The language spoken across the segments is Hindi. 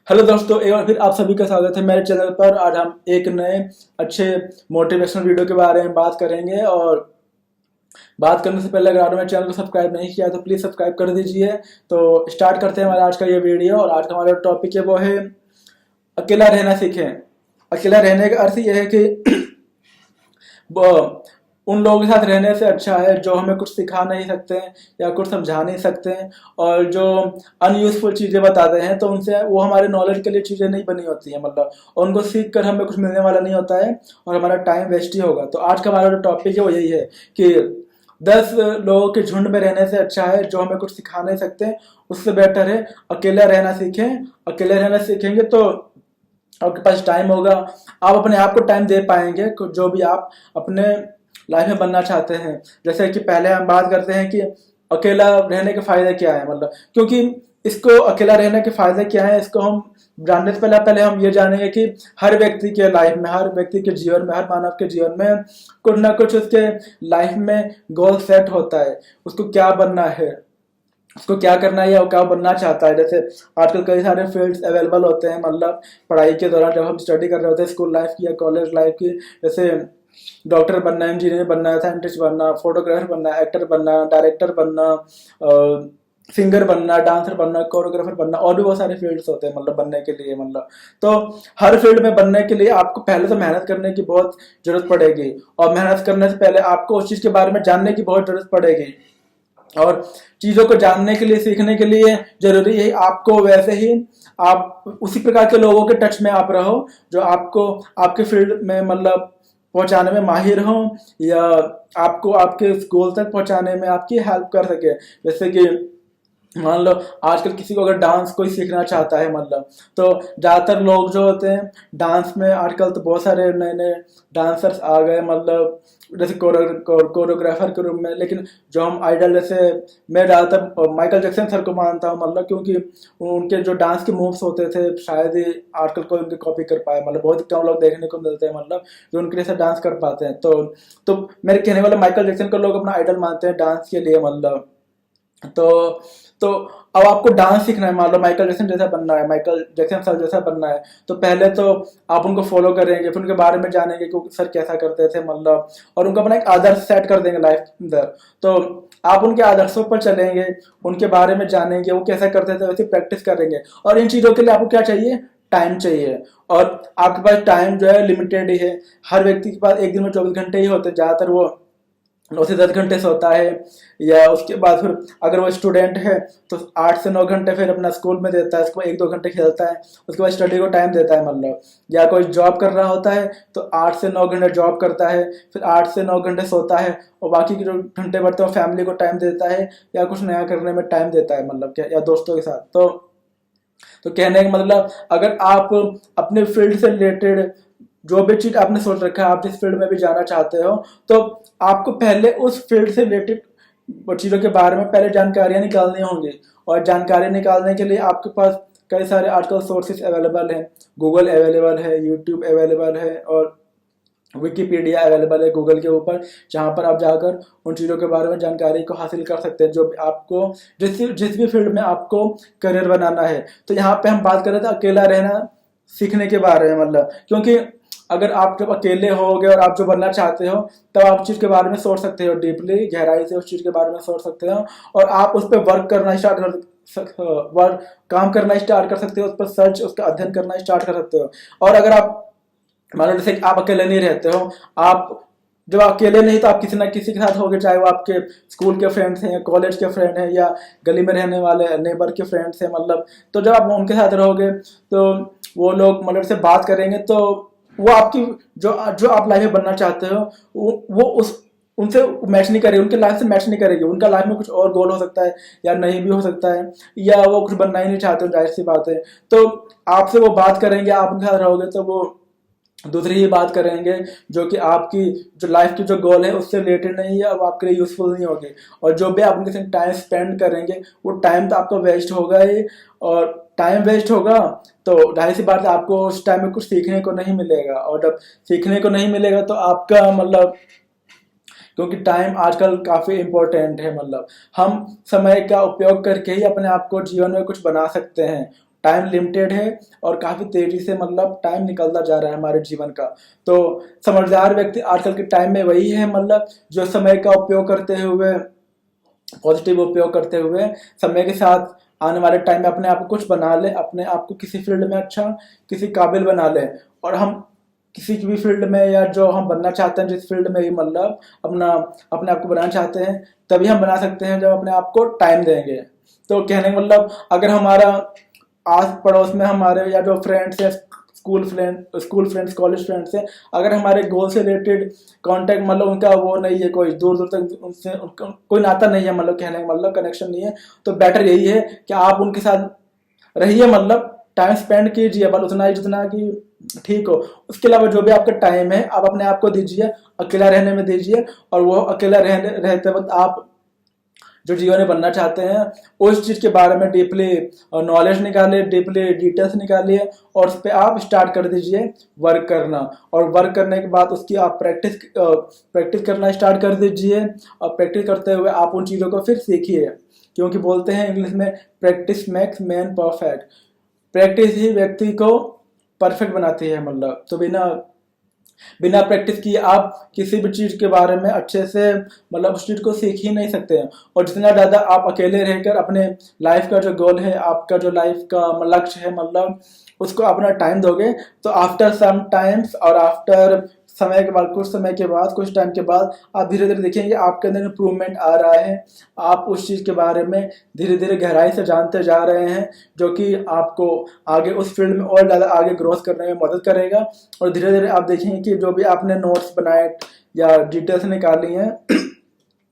हेलो दोस्तों, एक बार फिर आप सभी का स्वागत है मेरे चैनल पर। आज हम एक नए अच्छे मोटिवेशनल वीडियो के बारे में बात करेंगे। और बात करने से पहले अगर आपने मेरे चैनल को सब्सक्राइब नहीं किया तो प्लीज़ सब्सक्राइब कर दीजिए। तो स्टार्ट करते हैं हमारा आज का ये वीडियो। और आज का हमारा टॉपिक है वो है अकेला रहना सीखें। अकेला रहने का अर्थ ये है कि वो उन लोगों के साथ रहने से अच्छा है जो हमें कुछ सिखा नहीं सकते हैं या कुछ समझा नहीं सकते हैं, और जो अनयूजफुल चीज़ें बताते हैं तो उनसे वो हमारे नॉलेज के लिए चीज़ें नहीं बनी होती हैं, मतलब और उनको सीख कर हमें कुछ मिलने वाला नहीं होता है और हमारा टाइम वेस्ट ही होगा। तो आज का हमारा जो टॉपिक है वो यही है कि 10 लोगों के झुंड में रहने से अच्छा है जो हमें कुछ सिखा नहीं सकते, उससे बेटर है अकेला रहना सीखें। अकेले रहना सीखेंगे तो आपके पास टाइम होगा, आप अपने आप को टाइम दे पाएंगे जो भी आप अपने लाइफ में बनना चाहते हैं। जैसे कि पहले हम बात करते हैं कि अकेला रहने के फायदे क्या है, मतलब क्योंकि इसको अकेला रहने के फायदे क्या है इसको हम जानने से पहले पहले हम ये जानेंगे कि हर व्यक्ति के लाइफ में, हर व्यक्ति के जीवन में, हर मानव के जीवन में कुछ ना कुछ उसके लाइफ में गोल सेट होता है। उसको क्या बनना है, उसको क्या करना है या वो क्या बनना चाहता है। जैसे आजकल कई सारे फील्ड्स अवेलेबल होते हैं, मतलब पढ़ाई के दौरान जब हम स्टडी कर रहे होते हैं स्कूल लाइफ की या कॉलेज लाइफ की। जैसे डॉक्टर बनना, इंजीनियर बनना, साइंटिस्ट बनना, फोटोग्राफर बनना, एक्टर बनना, डायरेक्टर बनना, सिंगर बनना, डांसर बनना, कोरियोग्राफर बनना, और भी बहुत सारे फील्ड्स होते हैं मतलब बनने के लिए। मतलब तो हर फील्ड में बनने के लिए आपको पहले तो मेहनत करने की बहुत जरूरत पड़ेगी, और मेहनत करने से पहले आपको उस चीज के बारे में जानने की बहुत जरूरत पड़ेगी। और चीजों को जानने के लिए, सीखने के लिए जरूरी है आपको वैसे ही आप उसी प्रकार के लोगों के टच में आप रहो जो आपको आपके फील्ड में मतलब पहुंचाने में माहिर हो, या आपको आपके गोल तक पहुंचाने में आपकी हेल्प कर सके। जैसे कि मान लो आजकल किसी को अगर डांस कोई सीखना चाहता है, मतलब तो ज्यादातर लोग जो होते हैं डांस में, आजकल तो बहुत सारे नए नए डांसर्स आ गए, मतलब जैसे कोरियोग्राफर के रूप में। लेकिन जो हम आइडल, जैसे मैं ज्यादातर माइकल जैक्सन सर को मानता हूँ, मतलब क्योंकि उनके जो डांस के मूव्स होते थे शायद ही आजकल कोई उनकी कॉपी कर पाए, मतलब बहुत ही कम लोग देखने को मिलते हैं मतलब जो उनके जैसे डांस कर पाते हैं। तो मेरे कहने वाले माइकल जैक्सन को लोग अपना आइडल मानते हैं डांस के लिए, मतलब तो तो अब आपको डांस सीखना है, मान लो माइकल जैक्सन जैसा बनना है, माइकल जैक्सन सर जैसा बनना है, तो पहले तो आप उनको फॉलो करेंगे, फिर उनके बारे में जानेंगे कि सर कैसा करते थे, मतलब और उनका अपना एक आदर्श सेट कर देंगे लाइफ के अंदर। तो आप उनके आदर्शों पर चलेंगे, उनके बारे में जानेंगे वो कैसा करते थे, वैसे प्रैक्टिस करेंगे। और इन चीजों के लिए आपको क्या चाहिए, टाइम चाहिए। और आपके पास टाइम जो है लिमिटेड ही है। हर व्यक्ति के पास एक दिन में 24 घंटे ही होते हैं, ज्यादातर वो 9 से 10 घंटे सोता है, या उसके बाद फिर अगर वो स्टूडेंट है तो 8 से 9 घंटे फिर अपना स्कूल में देता है, उसके बाद 1-2 घंटे खेलता है, उसके बाद स्टडी को टाइम देता है, मतलब या कोई जॉब कर रहा होता है तो 8 से 9 घंटे जॉब करता है, फिर 8 से 9 घंटे सोता है, और बाकी के जो घंटे बढ़ते हैं वो फैमिली को टाइम देता है या कुछ नया करने में टाइम देता है, मतलब क्या, या दोस्तों के साथ। तो कहने का मतलब अगर आप अपने फील्ड से रिलेटेड जो भी चीज आपने सोच रखा है, आप जिस फील्ड में भी जाना चाहते हो, तो आपको पहले उस फील्ड से रिलेटेड चीजों के बारे में पहले जानकारियां निकालनी होंगी। और जानकारी निकालने के लिए आपके पास कई सारे आजकल सोर्सेस अवेलेबल हैं। गूगल अवेलेबल है, यूट्यूब अवेलेबल है, और विकीपीडिया अवेलेबल है गूगल के ऊपर, जहाँ पर आप जाकर उन चीज़ों के बारे में जानकारी को हासिल कर सकते हैं जो भी आपको जिस जिस भी फील्ड में आपको करियर बनाना है। तो यहाँ पे हम बात कर रहे थे अकेला रहना सीखने के बारे में, मतलब क्योंकि अगर आप जब अकेले होगे और आप जो बनना चाहते हो तब आप उस चीज़ के बारे में सोच सकते हो, डीपली गहराई से उस चीज़ के बारे में सोच सकते हो, और आप उस पर वर्क करना स्टार्ट कर वर्क काम करना स्टार्ट कर सकते हो, उस पर सर्च, उसका अध्ययन करना स्टार्ट कर सकते हो। और अगर आप मान लो जैसे आप अकेले नहीं रहते हो, आप जब अकेले नहीं तो आप किसी ना किसी के साथ होगे, चाहे वो आपके स्कूल के फ्रेंड्स हैं, कॉलेज के फ्रेंड हैं, या गली में रहने वाले नेबर के फ्रेंड्स हैं, मतलब तो जब आप उनके साथ रहोगे तो वो लोग मतलब से बात करेंगे, तो वो आपकी जो जो आप लाइफ में बनना चाहते हो वो उस उनसे मैच नहीं करेगी, उनके लाइफ से मैच नहीं करेगी। उनका लाइफ में कुछ और गोल हो सकता है या नहीं भी हो सकता है, या वो कुछ बनना ही नहीं चाहते, जाहिर सी बात है। तो आपसे वो बात करेंगे, आप उनके साथ रहोगे तो वो दूसरी ही बात करेंगे जो कि आपकी जो लाइफ की जो गोल है उससे रिलेटेड नहीं है, अब आपके लिए यूजफुल नहीं होगी। और जो भी आप उनके साथ टाइम स्पेंड करेंगे वो टाइम तो आपका वेस्ट होगा ही, और टाइम वेस्ट होगा तो जाहिर सी बात है आपको उस टाइम में कुछ सीखने को नहीं मिलेगा। और जब सीखने को नहीं मिलेगा तो आपका मतलब, क्योंकि टाइम आजकल काफ़ी इम्पोर्टेंट है, मतलब हम समय का उपयोग करके ही अपने आप को जीवन में कुछ बना सकते हैं। टाइम लिमिटेड है और काफ़ी तेज़ी से मतलब टाइम निकलता जा रहा है हमारे जीवन का। तो समझदार व्यक्ति आजकल के टाइम में वही है मतलब जो समय का उपयोग करते हुए, पॉजिटिव उपयोग करते हुए, समय के साथ आने वाले टाइम में अपने आप को कुछ बना ले, अपने आप को किसी फील्ड में अच्छा, किसी काबिल बना ले। और हम किसी भी फील्ड में या जो हम बनना चाहते हैं, जिस फील्ड में भी मतलब अपना अपने आप को बनाना चाहते हैं, तभी हम बना सकते हैं जब अपने आप को टाइम देंगे। तो कहने का मतलब अगर हमारा आस पड़ोस में हमारे या जो फ्रेंड्स है, स्कूल फ्रेंड्स, कॉलेज फ्रेंड्स है, अगर हमारे गोल से रिलेटेड कांटेक्ट मतलब उनका वो नहीं है, कोई दूर दूर तक उनसे उनका कोई नाता नहीं है, मतलब कहने का मतलब कनेक्शन नहीं है, तो बेटर यही है कि आप उनके साथ रहिए, मतलब टाइम स्पेंड कीजिए बस उतना ही जितना कि ठीक हो। उसके अलावा जो भी आपका टाइम है आप अपने आप को दीजिए, अकेला रहने में दीजिए। और वो अकेला रहते वक्त आप जो जीवन में बनना चाहते हैं उस चीज़ के बारे में डीपली नॉलेज निकालिए, डीपली डिटेल्स निकालिए और उस पर आप स्टार्ट कर दीजिए वर्क करना। और वर्क करने के बाद उसकी आप प्रैक्टिस करना स्टार्ट कर दीजिए। और प्रैक्टिस करते हुए आप उन चीज़ों को फिर सीखिए, क्योंकि बोलते हैं इंग्लिश में practice makes man perfect. Practice ही व्यक्ति को परफेक्ट बनाती है मतलब। तो बिना बिना प्रैक्टिस किए आप किसी भी चीज़ के बारे में अच्छे से मतलब उस चीज़ को सीख ही नहीं सकते हैं। और जितना ज़्यादा आप अकेले रहकर अपने लाइफ का जो गोल है, आपका जो लाइफ का लक्ष्य है मतलब उसको अपना टाइम दोगे, तो आफ्टर सम टाइम्स और आफ्टर समय के बाद, कुछ समय के बाद, कुछ टाइम के बाद आप धीरे धीरे देखेंगे आपके अंदर इम्प्रूवमेंट आ रहा है। आप उस चीज़ के बारे में धीरे धीरे गहराई से जानते जा रहे हैं, जो कि आपको आगे उस फील्ड में और ज़्यादा आगे ग्रोथ करने में मदद करेगा। और धीरे धीरे आप देखेंगे कि जो भी आपने नोट्स बनाए या डिटेल्स निकाली हैं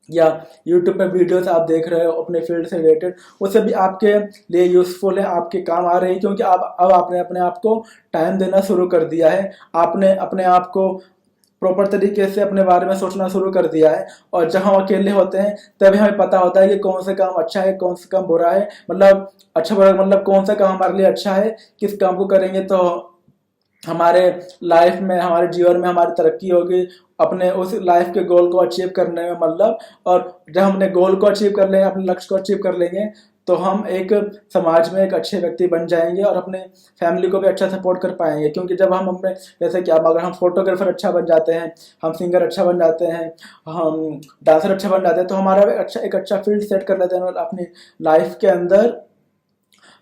या यूट्यूब पे वीडियोस आप देख रहे हो अपने फील्ड से रिलेटेड, वो सभी आपके लिए यूज़फुल है, आपके काम आ रही है, क्योंकि अब आपने अपने आप को टाइम देना शुरू कर दिया है। आपने अपने आप को प्रॉपर तरीके से अपने बारे में सोचना शुरू कर दिया है। और जब हम अकेले होते हैं तभी हमें पता होता है कि कौन सा काम अच्छा है, कौन सा काम बुरा है, मतलब अच्छा बुरा मतलब कौन सा काम हमारे लिए अच्छा है, किस काम को करेंगे तो हमारे लाइफ में, हमारे जीवन में हमारी तरक्की होगी, अपने उस लाइफ के गोल को अचीव करने में मतलब। और जब हम अपने गोल को अचीव कर लेंगे, अपने लक्ष्य को अचीव कर लेंगे, तो हम एक समाज में एक अच्छे व्यक्ति बन जाएंगे और अपने फैमिली को भी अच्छा सपोर्ट कर पाएंगे। क्योंकि जब हम अपने, जैसे कि अब अगर हम फोटोग्राफर अच्छा बन जाते हैं, हम सिंगर अच्छा बन जाते हैं, हम डांसर अच्छा बन जाते हैं, तो हमारा एक अच्छा फील्ड सेट कर लेते हैं अपनी लाइफ के अंदर।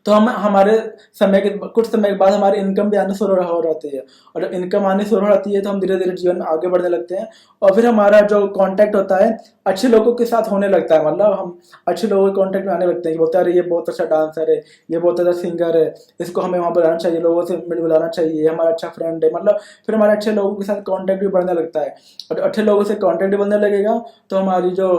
तो हम हमारे कुछ समय के बाद हमारी इनकम भी आनी शुरू हो जाती है। और जब इनकम आनी शुरू हो जाती है तो हम धीरे धीरे जीवन में आगे बढ़ने लगते हैं। और फिर हमारा जो कांटेक्ट होता है अच्छे लोगों के साथ होने लगता है, मतलब हम अच्छे लोगों के कांटेक्ट में आने लगते हैं कि बोलते हैं अरे ये बहुत अच्छा डांसर है, ये बहुत अच्छा सिंगर है, इसको हमें वहाँ बुलाना चाहिए, लोगों से मिल बुलाना चाहिए, ये हमारा अच्छा फ्रेंड है, मतलब फिर हमारे अच्छे लोगों के साथ कॉन्टैक्ट भी बढ़ने लगता है। और अच्छे लोगों से कॉन्टैक्ट भी बढ़ने लगेगा तो हमारी जो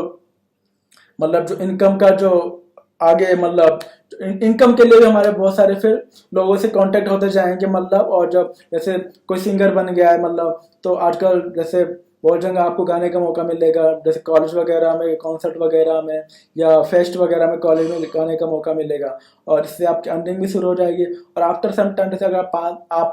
मतलब जो इनकम का जो आगे मतलब इनकम के लिए भी हमारे बहुत सारे फिर लोगों से कांटेक्ट होते जाएंगे मतलब। और जब जैसे कोई सिंगर बन गया है मतलब, तो आजकल जैसे बहुत जगह आपको गाने का मौका मिलेगा, जैसे कॉलेज वगैरह में, कॉन्सर्ट वगैरह में या फेस्ट वगैरह में कॉलेज में गाने का मौका मिलेगा। और इससे आपकी अर्निंग भी शुरू हो जाएगी। और आफ्टर सम टाइम, जैसे अगर आप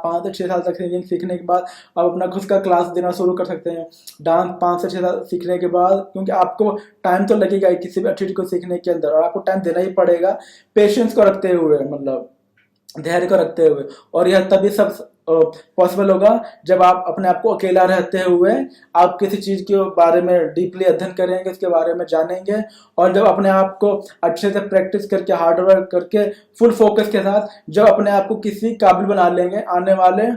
5 से 6 साल तक सिंगिंग सीखने के बाद आप अपना खुद का क्लास देना शुरू कर सकते हैं डांस 5 से 6 साल सीखने के बाद। क्योंकि आपको टाइम तो लगेगा ही किसी भी अच्छी चीज़ को सीखने के अंदर, और आपको टाइम देना ही पड़ेगा पेशेंस को रखते हुए, मतलब धैर्य को रखते हुए। और यह तभी सब पॉसिबल होगा जब आप अपने आप को अकेला रहते हुए आप किसी चीज़ के बारे में डीपली अध्ययन करेंगे, उसके बारे में जानेंगे। और जब अपने आप को अच्छे से प्रैक्टिस करके, हार्ड वर्क करके, फुल फोकस के साथ जब अपने आप को किसी काबिल बना लेंगे आने वाले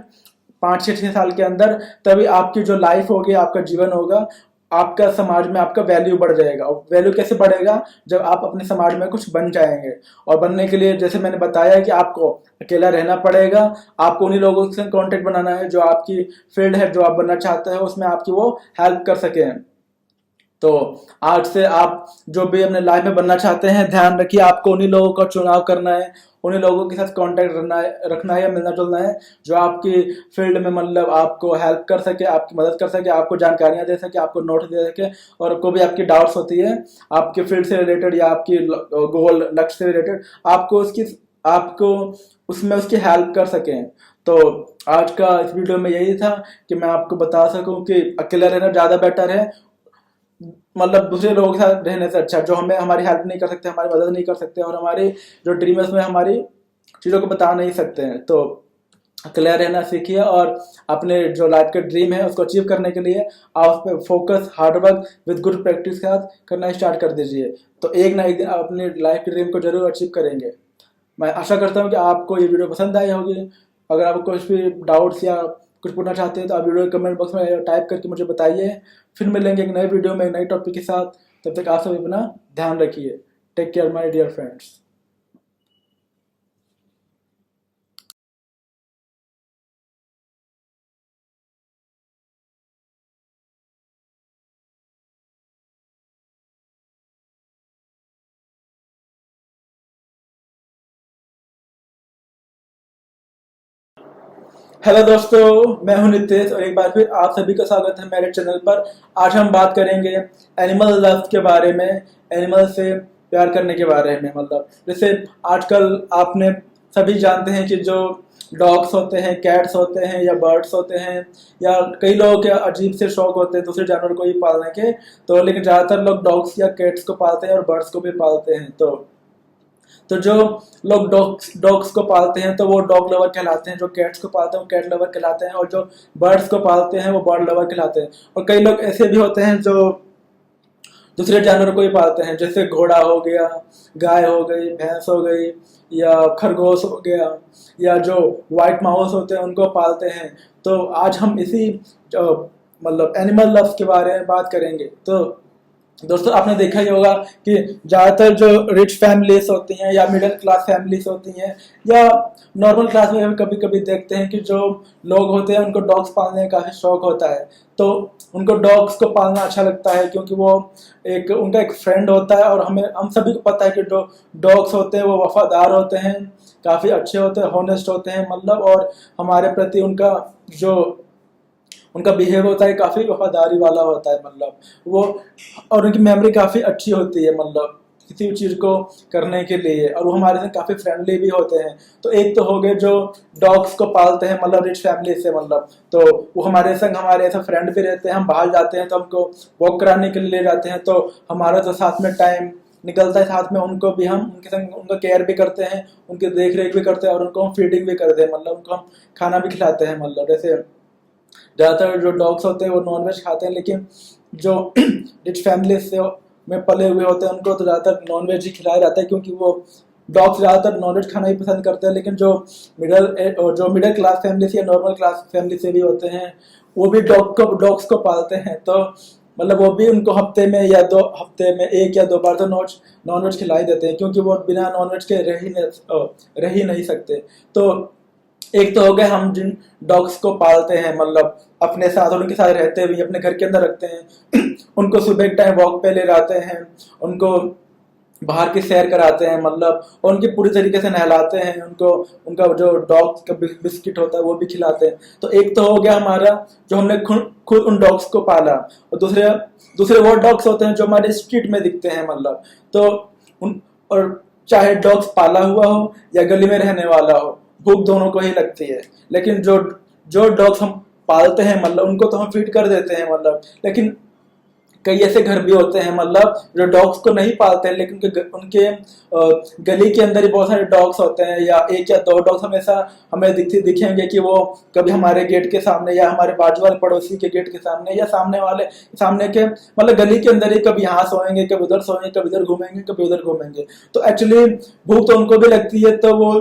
5 से 6 साल के अंदर, तभी आपकी जो लाइफ होगी, आपका जीवन होगा, आपका समाज में आपका वैल्यू बढ़ जाएगा। और वैल्यू कैसे बढ़ेगा? जब आप अपने समाज में कुछ बन जाएंगे। और बनने के लिए जैसे मैंने बताया कि आपको अकेला रहना पड़ेगा, आपको उन्हीं लोगों से कांटेक्ट बनाना है जो आपकी फील्ड है, जो आप बनना चाहते हैं उसमें आपकी वो हेल्प कर सकें। तो आज से आप जो भी अपने लाइफ में बनना चाहते हैं, ध्यान रखिए आपको उन्हीं लोगों का चुनाव करना है, उन्हीं लोगों के साथ कांटेक्ट रखना है या मिलना जुलना है जो आपकी फील्ड में मतलब आपको हेल्प कर सके, आपकी मदद कर सके, आपको जानकारियां दे सके, आपको नोट दे सके। और कोई भी आपकी डाउट्स होती है आपके फील्ड से रिलेटेड या आपकी गोल लक्ष्य से रिलेटेड, आपको उसमें उसकी हेल्प कर सकें। तो आज का इस वीडियो में यही था कि मैं आपको बता सकूं कि अकेला रहना ज़्यादा बेटर है, मतलब दूसरे लोगों के साथ रहने से अच्छा, जो हमें हमारी हेल्प नहीं कर सकते, हमारी मदद नहीं कर सकते और हमारी जो ड्रीम है उसमें हमारी चीज़ों को बता नहीं सकते हैं। तो क्लियर रहना सीखिए और अपने जो लाइफ का ड्रीम है उसको अचीव करने के लिए आप उस पर focus, hard work with good practice के साथ करना स्टार्ट कर दीजिए। तो एक ना एक दिन आप अपने लाइफ के ड्रीम को जरूर अचीव करेंगे। मैं आशा करता हूँ कि आपको ये वीडियो पसंद आई होगी। अगर आपको कुछ भी डाउट्स या कुछ पूछना चाहते हैं तो आप वीडियो कमेंट बॉक्स में टाइप करके मुझे बताइए। फिर मिलेंगे एक नए वीडियो में एक नए टॉपिक के साथ। तब तक आप सभी अपना ध्यान रखिए। Take care my dear friends. Hello दोस्तों, मैं हूं नितेश और एक बार फिर आप सभी का स्वागत है मेरे चैनल पर। आज हम बात करेंगे एनिमल लव के बारे में, एनिमल से प्यार करने के बारे में। मतलब जैसे आजकल आपने सभी जानते हैं कि जो डॉग्स होते हैं, कैट्स होते हैं या बर्ड्स होते हैं, या कई लोगों के अजीब से शौक होते हैं दूसरे जानवर को ही पालने के। तो लेकिन ज़्यादातर लोग डॉग्स या कैट्स को पालते हैं और बर्ड्स को भी पालते हैं। तो जो लोग डॉग्स डॉग्स को पालते हैं तो वो डॉग लवर कहलाते हैं, जो कैट्स को पालते हैं वो कैट लवर कहलाते हैं, और जो बर्ड्स को पालते हैं वो बर्ड लवर कहलाते हैं। और कई लोग ऐसे भी होते हैं जो दूसरे जानवरों को ही पालते हैं, जैसे घोड़ा हो गया, गाय हो गई, भैंस हो गई, या खरगोश हो गया, या जो व्हाइट माउस होते हैं उनको पालते हैं। तो आज हम इसी मतलब एनिमल लव्स के बारे में बात करेंगे। तो दोस्तों आपने देखा ही होगा कि ज़्यादातर जो रिच फैमिलीज होती हैं या मिडिल क्लास फैमिलीज होती हैं या नॉर्मल क्लास में हम कभी कभी देखते हैं कि जो लोग होते हैं उनको डॉग्स पालने का काफ़ी शौक होता है। तो उनको डॉग्स को पालना अच्छा लगता है क्योंकि वो एक उनका एक फ्रेंड होता है। और हम सभी को पता है कि जो डॉग्स होते हैं वो वफादार होते हैं, काफ़ी अच्छे होते हैं, हॉनेस्ट होते हैं मतलब, और हमारे प्रति उनका बिहेव होता है काफ़ी वफादारी वाला होता है मतलब वो। और उनकी मेमोरी काफ़ी अच्छी होती है मतलब किसी भी चीज़ को करने के लिए, और वो हमारे साथ काफ़ी फ्रेंडली भी होते हैं। तो एक तो हो गए जो डॉग्स को पालते हैं मतलब रिच फैमिली से मतलब, तो वो हमारे संग हमारे ऐसा फ्रेंड भी रहते हैं। हम बाहर जाते हैं तो हमको वॉक कराने के लिए ले जाते हैं, तो हमारा तो साथ में टाइम निकलता है, साथ में उनको भी हम उनके संग उनका केयर भी करते हैं, उनकी देख रेख भी करते हैं, और उनको हम फीडिंग भी करते हैं मतलब उनको हम खाना भी खिलाते हैं मतलब। जैसे ज़्यादातर जो डॉग्स होते हैं वो नॉनवेज खाते हैं, लेकिन जो रिच फैमिली से में पले हुए होते हैं उनको तो ज़्यादातर नॉनवेज ही खिलाया जाता है, क्योंकि वो डॉग्स ज़्यादातर नॉनवेज खाना ही पसंद करते हैं। लेकिन जो मिडिल क्लास फैमिली से या नॉर्मल क्लास फैमिली से भी होते हैं वो भी डॉग्स को पालते हैं। तो मतलब वो भी उनको हफ्ते में या 1 या 2 बार तो नॉनवेज खिलाई देते हैं, क्योंकि वो बिना नॉनवेज के रह ही नहीं सकते। तो एक तो हो गए हम जिन डॉग्स को पालते हैं मतलब अपने साथ और उनके साथ रहते हुए अपने घर के अंदर रखते हैं उनको सुबह एक टाइम वॉक पे ले जाते हैं, उनको बाहर की सैर कराते हैं मतलब, और उनकी पूरी तरीके से नहलाते हैं उनको, उनका जो डॉग का बिस्किट होता है वो भी खिलाते हैं। तो एक तो हो गया हमारा जो हमने खुद खुद उन डॉग्स को पाला, और दूसरे दूसरे वो डॉग्स होते हैं जो हमारे स्ट्रीट में दिखते हैं मतलब। तो उन और चाहे डॉग्स पाला हुआ हो या गली में रहने वाला हो, भूख दोनों को ही लगती है। लेकिन जो जो डॉग्स हम पालते हैं मतलब उनको तो हम फीड कर देते हैं मतलब, लेकिन कई ऐसे घर भी होते हैं मतलब जो डॉग्स को नहीं पालते हैं, लेकिन उनके गली के अंदर ही बहुत सारे डॉग्स होते हैं, या 1 या 2 डॉग्स हमेशा हमें दिखेंगे कि वो कभी हमारे गेट के सामने या हमारे बाजू वाले पड़ोसी के गेट के सामने या सामने के मतलब गली के अंदर ही कभी यहाँ सोएंगे, कभी उधर सोएंगे, कभी इधर घूमेंगे, कभी उधर घूमेंगे। तो एक्चुअली भूख तो उनको भी लगती है, तो वो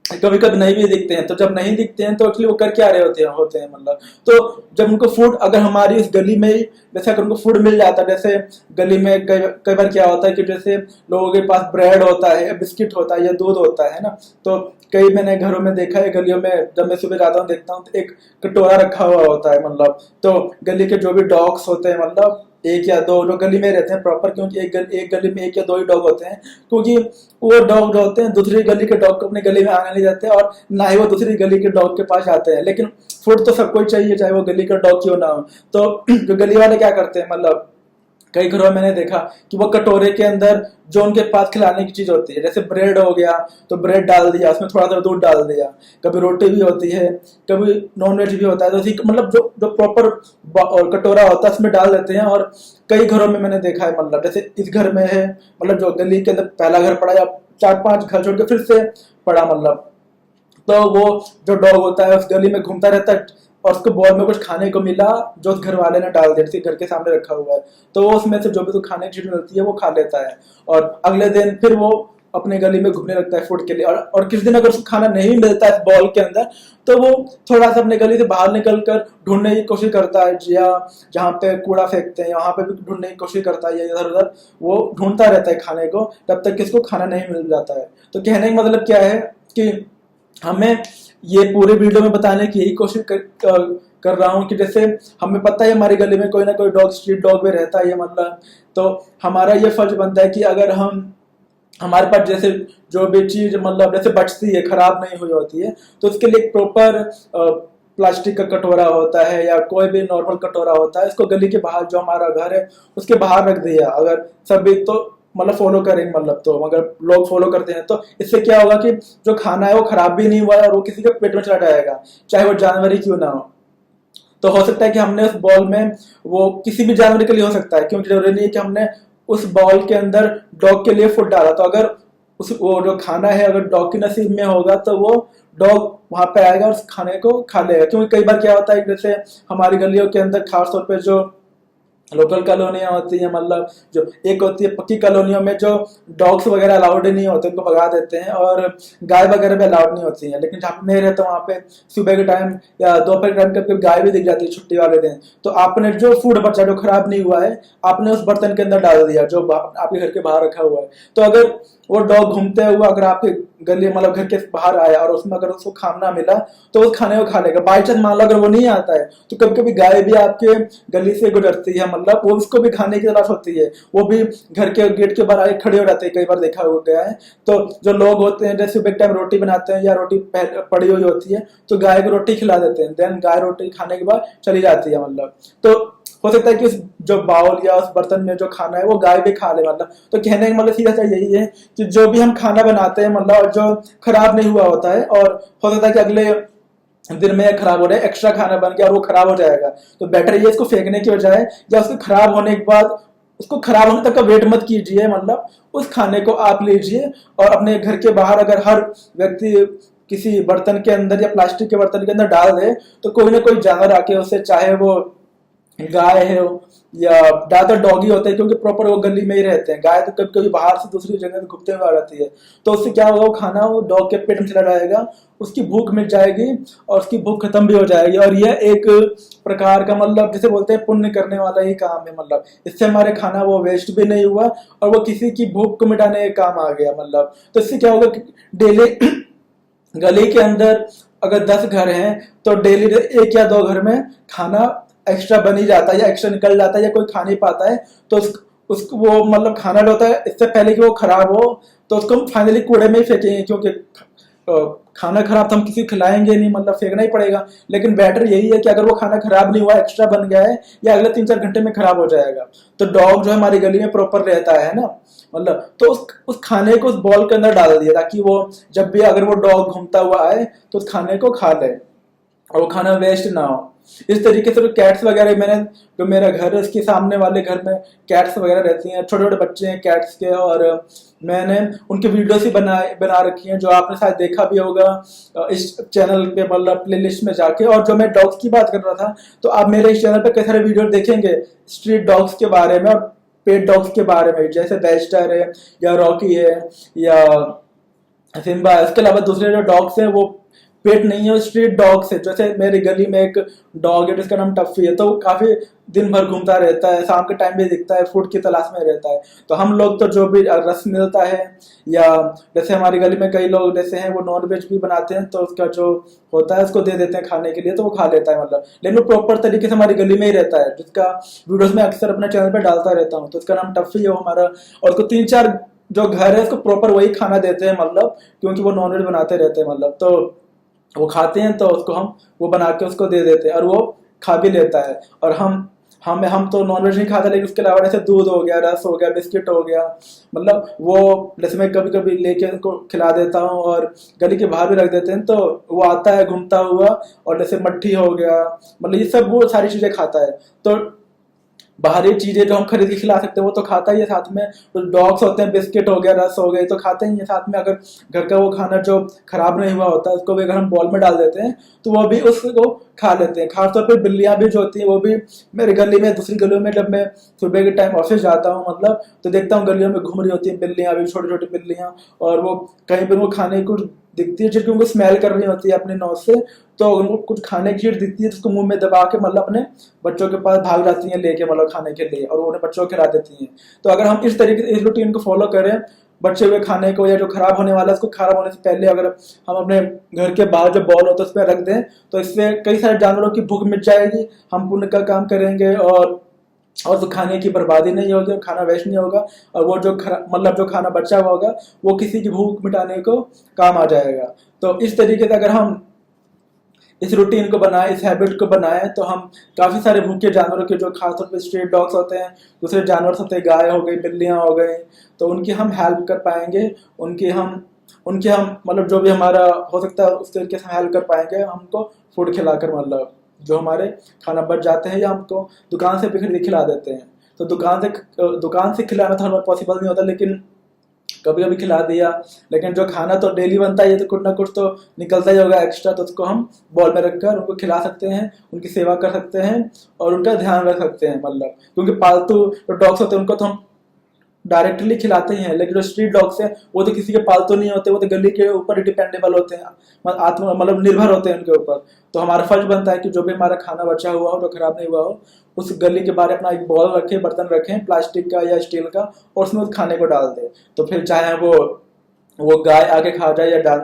कभी कभी नहीं भी दिखते हैं। तो जब नहीं दिखते हैं तो एक्चुअली वो कर क्या रहे होते हैं मतलब। तो जब उनको फूड, अगर हमारी इस गली में ही जैसे अगर उनको फूड मिल जाता है, जैसे गली में कई बार क्या होता है कि जैसे लोगों के पास ब्रेड होता है, बिस्किट होता है या दूध होता है ना, तो कई मैंने घरों में देखा है, गलियों में जब मैं सुबह जाता हूँ देखता हूँ तो एक कटोरा रखा हुआ होता है मतलब। तो गली के जो भी डॉग्स होते हैं मतलब 1 या 2 जो गली में रहते हैं प्रॉपर, क्योंकि एक गली में 1 या 2 ही डॉग होते हैं, क्योंकि वो डॉग जो होते हैं दूसरी गली के डॉग को अपनी गली में आने नहीं देते, और ना ही वो दूसरी गली के डॉग के पास जाते हैं। लेकिन फूड तो सबको ही चाहिए, चाहे वो गली का डॉग क्यों ना हो। तो जो गली वाले क्या करते हैं मतलब, कई घरों में मैंने देखा कि वो कटोरे के अंदर जो उनके पास खिलाने की चीज होती है, जैसे ब्रेड हो गया तो ब्रेड डाल दिया, उसमें थोड़ा सा दूध डाल दिया, कभी रोटी भी होती है, कभी नॉनवेज भी होता है, तो उसी मतलब जो जो प्रॉपर कटोरा होता है उसमें डाल देते हैं। और कई घरों में मैंने देखा है मतलब, जैसे इस घर में है मतलब जो गली के अंदर पहला घर पड़ा या 4-5 घर छोड़ के फिर से पड़ा मतलब। तो वो जो डॉग होता है उस गली में घूमता रहता है और उसको बॉल में कुछ खाने को मिला जो उस घर वाले ने डाल दिया, घर के सामने रखा हुआ है, तो वो उसमें से जो भी तो खाने की चीज मिलती है वो खा लेता है। और अगले दिन फिर वो अपने गली में घूमने लगता है फूड के लिए। और किस दिन अगर उसको खाना नहीं मिलता है बॉल के अंदर, तो वो थोड़ा सा अपने गली से बाहर निकल कर ढूंढने की कोशिश करता है, या जहाँ पे कूड़ा फेंकते हैं वहां पे भी ढूंढने की कोशिश करता है, या इधर उधर वो ढूंढता रहता है खाने को तब तक कि इसको खाना नहीं मिल जाता है। तो कहने का मतलब क्या है कि हमें ये पूरे वीडियो में बताने की यही कोशिश कर रहा हूँ कि जैसे हमें पता है हमारी गली में कोई ना कोई डॉग, स्ट्रीट डॉग भी रहता है, ये मतलब तो हमारा ये फर्ज बनता है कि अगर हमारे पास जैसे जो भी चीज मतलब जैसे बचती है, खराब नहीं हुई होती है, तो उसके लिए एक प्रॉपर प्लास्टिक का कटोरा होता है या कोई भी नॉर्मल कटोरा होता है, इसको गली के बाहर जो हमारा घर है उसके बाहर रख दिया। अगर सभी तो मतलब फॉलो करेंगे, मतलब तो अगर लोग फॉलो करते हैं तो इससे क्या होगा कि जो खाना है वो खराब भी नहीं हुआ है और वो किसी के पेट में चला जाएगा, चाहे वो जानवर ही क्यों ना हो। तो हो सकता है कि हमने उस बॉल में, वो किसी भी जानवर के लिए हो सकता है, क्योंकि जरूरी नहीं है कि हमने उस बॉल के अंदर डॉग के लिए फूड डाला। तो अगर उस वो जो खाना है अगर डॉग के नसीब में होगा तो वो डॉग वहां पे आएगा और उस खाने को खा लेगा। क्योंकि कई बार क्या होता है जैसे हमारी गलियों के अंदर खासतौर पे जो लोकल कॉलोनियां होती हैं, मतलब जो एक होती है पक्की कॉलोनियों में जो डॉग्स वगैरह अलाउड नहीं होते, उनको भगा देते हैं, और गाय वगैरह भी अलाउड नहीं होती है। लेकिन जहाँ पे मैं रहता हूँ वहाँ पे सुबह के टाइम या दोपहर के टाइम कभी गाय भी दिख जाती है छुट्टी वाले दिन। तो आपने जो फूड बचा जो खराब नहीं हुआ है आपने उस बर्तन के अंदर डाल दिया जो आपके घर के बाहर रखा हुआ है। तो अगर वो डॉग घूमते हुए अगर आपके गली मतलब घर के बाहर आया और उसमें अगर उसको खाना मिला तो उस खाने को खा लेगा। बाई चांस मान लो अगर वो नहीं आता है तो कभी कभी गाय भी आपके गली से गुजरती है, मतलब वो उसको भी खाने की तलाश होती है, वो भी घर के गेट के बाहर आके खड़े हो जाते हैं, कई बार देखा हो गया है। तो जो लोग होते हैं जैसे सुबह टाइम रोटी बनाते हैं या रोटी पड़ी हुई होती है तो गाय को रोटी खिला देते हैं, देन गाय रोटी खाने के बाद चली जाती है। मतलब तो हो सकता है कि उस जो बाउल या उस बर्तन में जो खाना है वो गाय भी खा ले। मतलब तो कहने का मतलब सीधा सा यही है कि जो भी हम खाना बनाते हैं मतलब जो खराब नहीं हुआ होता है, और हो सकता है कि अगले दिन में खराब हो रहा है, एक्स्ट्रा खाना बन गया और वो खराब हो जाएगा, तो बेटर ये इसको फेंकने की बजाय या उसके खराब होने के बाद उसको खराब होने तक का वेट मत कीजिए, मतलब उस खाने को आप लीजिए और अपने घर के बाहर अगर हर व्यक्ति किसी बर्तन के अंदर या प्लास्टिक के बर्तन के अंदर डाल दे तो कोई ना कोई जानवर आके उसे, चाहे वो गाय है या ज्यादातर डॉगी होते हैं क्योंकि प्रॉपर वो गली में ही रहते हैं, गाय तो कभी कभी बाहर से दूसरी जगह से घूमते हुए आ जाती है, तो उससे क्या होगा वो खाना वो डॉग के पेट में चला जाएगा, उसकी भूख मिट जाएगी और उसकी भूख खत्म भी हो जाएगी। और यह एक प्रकार का मतलब जैसे बोलते हैं पुण्य करने वाला ही काम है, मतलब इससे हमारे खाना वो वेस्ट भी नहीं हुआ और वो किसी की भूख को मिटाने का काम आ गया। मतलब तो इससे क्या होगा कि डेली गली के अंदर अगर 10 घर हैं तो डेली 1 या 2 घर में खाना एक्स्ट्रा बन ही जाता है या एक्स्ट्रा निकल जाता है या कोई खा नहीं पाता है तो उसको वो मतलब खाना जो होता है इससे पहले कि वो खराब हो तो उसको हम फाइनली कूड़े में ही फेंकेंगे, क्योंकि खाना खराब तो हम किसी खिलाएंगे नहीं, मतलब फेंकना ही पड़ेगा। लेकिन बेटर यही है कि अगर वो खाना खराब नहीं हुआ एक्स्ट्रा बन गया है या अगले 3-4 घंटे में खराब हो जाएगा तो डॉग जो है हमारी गली में प्रॉपर रहता है ना, मतलब तो उस खाने को उस बॉल के अंदर डाल दिया ताकि वो जब भी अगर वो डॉग घूमता हुआ आए तो उस खाने को खा ले और वो खाना वेस्ट ना हो। इस तरीके से कैट्स वगैरह, मैंने जो मेरा घर है उसके सामने वाले घर में कैट्स वगैरह रहती हैं, छोटे छोटे बच्चे हैं कैट्स के, और मैंने उनके वीडियोस ही बना रखी हैं जो आपने शायद देखा भी होगा इस चैनल पे, मतलब प्लेलिस्ट में जाके। और जो मैं डॉग्स की बात कर रहा था तो आप मेरे इस चैनल पे कई सारे वीडियो देखेंगे स्ट्रीट डॉग्स के बारे में और पेट डॉग्स के बारे में, जैसे बेस्टर है या रॉकी है या सिम्बा है। इसके अलावा दूसरे जो डॉग्स हैं वो पेट नहीं है, स्ट्रीट डॉग से, जैसे मेरी गली में एक डॉग है जिसका नाम टफ्फी है, तो वो काफी दिन भर घूमता रहता है, शाम के टाइम भी दिखता है, फूड की तलाश में रहता है। तो हम लोग तो जो भी रस मिलता है या जैसे हमारी गली में कई लोग जैसे हैं वो नॉन वेज भी बनाते हैं तो उसका जो होता है उसको दे देते हैं खाने के लिए तो वो खा लेता है, मतलब लेकिन वो प्रॉपर तरीके से हमारी गली में ही रहता है, जिसका वीडियोस में अक्सर अपने चैनल पर डालता रहता हूँ। तो उसका नाम टफ्फी है हमारा, और उसको 3-4 जो घर है उसको प्रॉपर वही खाना देते हैं, मतलब क्योंकि वो नॉन वेज बनाते रहते हैं, मतलब तो वो खाते हैं तो उसको हम वो बना के उसको दे देते हैं और वो खा भी लेता है। और हम तो नॉनवेज नहीं खाते, लेकिन उसके अलावा जैसे दूध हो गया, रस हो गया, बिस्किट हो गया, मतलब वो जैसे मैं कभी कभी लेके उनको खिला देता हूँ और गली के बाहर भी रख देते हैं तो वो आता है घूमता हुआ, और जैसे मट्ठी हो गया, मतलब ये सब वो सारी चीजें खाता है। तो बाहरी चीजें जो हम खरीद के खिला सकते हैं वो तो खाता ही है साथ में। तो डॉग्स होते हैं, बिस्किट हो गया, रस हो गए, तो खाते ही है साथ में। अगर घर का वो खाना जो खराब नहीं हुआ होता है उसको भी अगर हम बॉल में डाल देते हैं तो वो भी उसको खा लेते हैं। खासतौर पर बिल्लियां भी जो होती हैं वो भी मेरी गली में, दूसरी गलियों में जब मैं सुबह के टाइम ऑफिस जाता हूँ मतलब, तो देखता हूँ गलियों में घूम रही होती हैं बिल्लियां भी, छोटी छोटी बिल्लियां। और वो कहीं पर वो खाने को दिखती है जिसकी उनको स्मेल कर रही होती है अपने नोज से, तो उनको कुछ खाने की चीज दिखती है तो उसको मुंह में दबा के मतलब अपने बच्चों के पास भाग जाती हैं लेके, मतलब खाने के लिए, और वो उन्हें बच्चों को खिला देती हैं। तो अगर हम इस तरीके से इस रूटीन को फॉलो करें बचे हुए खाने को, या जो खराब होने वाला है उसको खराब होने से पहले अगर हम अपने घर के बाहर जो बॉल होता है उसमें रख दें, तो इससे कई सारे जानवरों की भूख मिट जाएगी, हम पुण्य का काम करेंगे, और तो खाने की बर्बादी नहीं होगी, खाना वेस्ट नहीं होगा, और वो जो मतलब जो खाना बचा हुआ होगा वो किसी की भूख मिटाने को काम आ जाएगा। तो इस तरीके से अगर हम इस रूटीन को बनाए, इस हैबिट को बनाए, तो हम काफ़ी सारे भूखे जानवरों के, जो खासतौर पर स्ट्रीट डॉग्स होते हैं, दूसरे जानवर होते हैं, गाय हो गई, बिल्लियाँ हो गई, तो उनकी हम हेल्प कर पाएंगे। उनकी हम मतलब जो भी हमारा हो सकता है उस तरीके से हेल्प कर पाएंगे, हमको फूड खिलाकर, मतलब जो हमारे खाना बच जाते हैं या हमको दुकान से भी खरीद के खिला देते हैं। तो दुकान से खिलाना तो हमारा पॉसिबल नहीं होता, लेकिन कभी कभी खिला दिया। लेकिन जो खाना तो डेली बनता है, ये तो कुछ ना कुछ तो निकलता ही होगा एक्स्ट्रा, तो उसको हम बॉल में रखकर उनको खिला सकते हैं, उनकी सेवा कर सकते हैं और उनका ध्यान रख सकते हैं। मतलब क्योंकि पालतू जो डॉग्स होते हैं उनको तो हम डायरेक्टली खिलाते ही हैं, लेकिन जो स्ट्रीट डॉग्स हैं वो तो किसी के पालतू नहीं होते, वो तो गली के ऊपर ही डिपेंडेबल होते हैं, आत्म मतलब निर्भर होते हैं उनके ऊपर। तो हमारा फर्ज बनता है कि जो भी हमारा खाना बचा हुआ हो, जो खराब नहीं हुआ हो, उस गली के बाहर अपना एक बॉल रखें, बर्तन रखें प्लास्टिक का या स्टील का, और उसमें उस खाने को डाल दें। तो फिर चाहे वो गाय आगे खा जाए या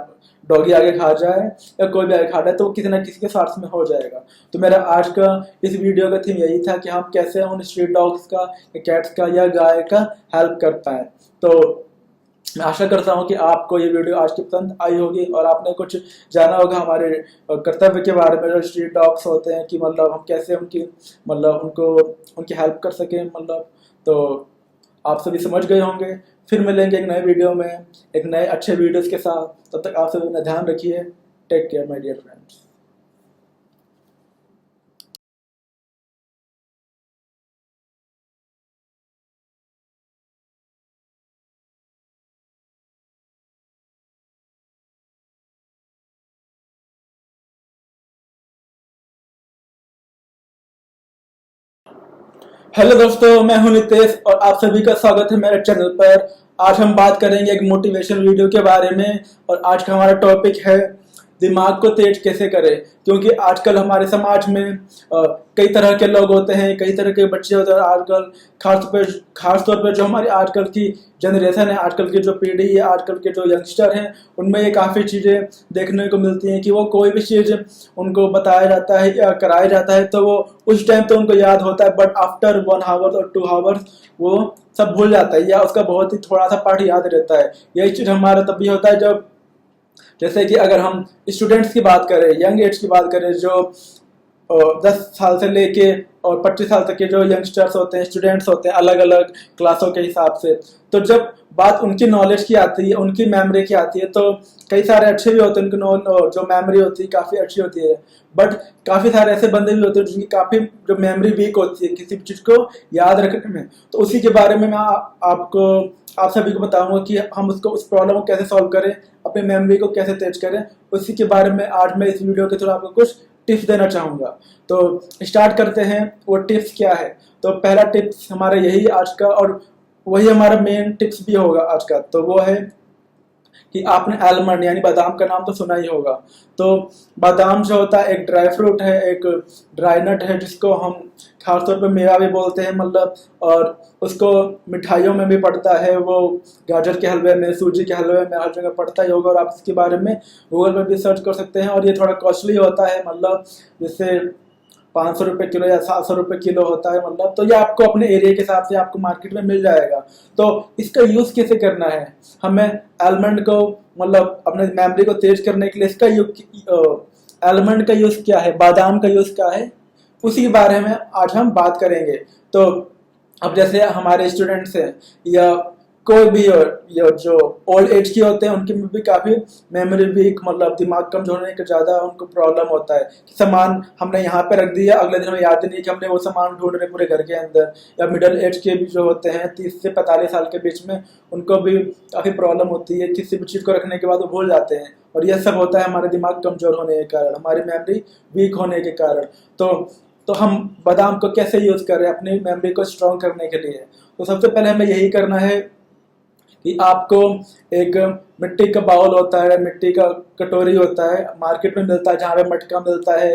डॉगी आगे खा जाए या कोई भी आगे खा जाए, तो वो किसी ना किसी के स्वार्थ में हो जाएगा। तो मेरा आज का इस वीडियो का थीम यही था कि हम कैसे उन स्ट्रीट डॉग्स का या कैट्स का या गाय का हेल्प कर पाए। तो मैं आशा करता हूँ कि आपको ये वीडियो आज की पसंद आई होगी और आपने कुछ जाना होगा हमारे कर्तव्य के बारे में, जो स्ट्रीट डॉग्स होते हैं, कि मतलब हम कैसे उनकी हेल्प कर सकें। मतलब तो आप सभी समझ गए होंगे। फिर मिलेंगे एक नए वीडियो में, एक नए अच्छे वीडियोस के साथ। तब तक आप सभी अपना ध्यान रखिए। Take care my dear friends. Hello दोस्तों, मैं हूं नितेश और आप सभी का स्वागत है मेरे चैनल पर। आज हम बात करेंगे एक मोटिवेशन वीडियो के बारे में, और आज का हमारा टॉपिक है दिमाग को तेज कैसे करें। क्योंकि आजकल हमारे समाज में कई तरह के लोग होते हैं, कई तरह के बच्चे होते हैं आजकल। खास तौर पर जो हमारी आजकल की जनरेशन है, आजकल की जो पीढ़ी है, आजकल के जो यंगस्टर हैं, उनमें ये काफ़ी चीज़ें देखने को मिलती हैं कि वो कोई भी चीज़ उनको बताया जाता है या कराया जाता है तो वो उस टाइम तो उनको याद होता है, बट आफ्टर 1 आवर और 2 आवर्स वो सब भूल जाता है, या उसका बहुत ही थोड़ा सा पार्ट याद रहता है। यही चीज़ हमारा तभी होता है जब, जैसे कि अगर हम स्टूडेंट्स की बात करें, यंग एज की बात करें, जो 10 साल से लेके और 25 साल तक के जो यंगस्टर्स होते हैं, स्टूडेंट्स होते हैं, अलग अलग क्लासों के हिसाब से, तो जब बात उनकी नॉलेज की आती है, उनकी मेमोरी की आती है, तो कई सारे अच्छे भी होते हैं, उनकी जो मेमोरी होती है काफ़ी अच्छी होती है। बट काफ़ी सारे ऐसे बंदे भी होते हैं जिनकी काफ़ी जो मेमोरी वीक होती है किसी भी चीज़ को याद रखने में। तो उसी के बारे में मैं आप सभी को बताऊंगा कि हम उस प्रॉब्लम को कैसे सॉल्व करें, अपनी मेमोरी को कैसे तेज करें। उसी के बारे में आज मैं इस वीडियो के थ्रू आपको कुछ टिप्स देना चाहूँगा। तो स्टार्ट करते हैं। वो टिप्स क्या है? तो पहला टिप्स हमारा यही आज का, और वही हमारा मेन टिप्स भी होगा आज का, तो वो है कि आपने आलमंड यानी बादाम का नाम तो सुना ही होगा। तो बादाम जो होता है एक ड्राई फ्रूट है, एक ड्राई नट है, जिसको हम खासतौर पर मेवा भी बोलते हैं, मतलब, और उसको मिठाइयों में भी पड़ता है, वो गाजर के हलवे में, सूजी के हलवे में, हर जगह पड़ता ही होगा। और आप इसके बारे में गूगल पर भी सर्च कर सकते हैं। और ये थोड़ा कॉस्टली होता है, मतलब जैसे 500 रुपये किलो या 700 रुपये किलो होता है, मतलब। तो ये आपको अपने एरिया के हिसाब से आपको मार्केट में मिल जाएगा। तो इसका यूज़ कैसे करना है? हमें आलमंड को, मतलब अपने मेमोरी को तेज करने के लिए इसका आलमंड का यूज़ क्या है, बादाम का यूज़ क्या है, उसी के बारे में आज हम बात करेंगे। तो अब जैसे हमारे स्टूडेंट्स हैं या कोई भी ये जो ओल्ड एज के होते हैं उनकी में भी काफी मेमोरी वीक, मतलब दिमाग कमजोर होने का ज्यादा उनको प्रॉब्लम होता है कि सामान हमने यहाँ पे रख दिया, अगले दिन हमें याद नहीं कि हमने वो सामान ढूंढ रहे पूरे घर के अंदर। या मिडिल एज के भी जो होते हैं 30 से 45 साल के बीच में, उनको भी काफी प्रॉब्लम होती है, किसी भी चीज को रखने के बाद वो भूल जाते हैं, और यह सब होता है हमारे दिमाग कमजोर होने के कारण, हमारी मेमोरी वीक होने के कारण। तो हम बादाम को कैसे यूज कर रहे हैं अपनी मेमोरी को स्ट्रॉन्ग करने के लिए? तो सबसे पहले हमें यही करना है कि आपको एक मिट्टी का बाउल होता है, मिट्टी का कटोरी होता है, मार्केट में मिलता है, जहाँ पे मटका मिलता है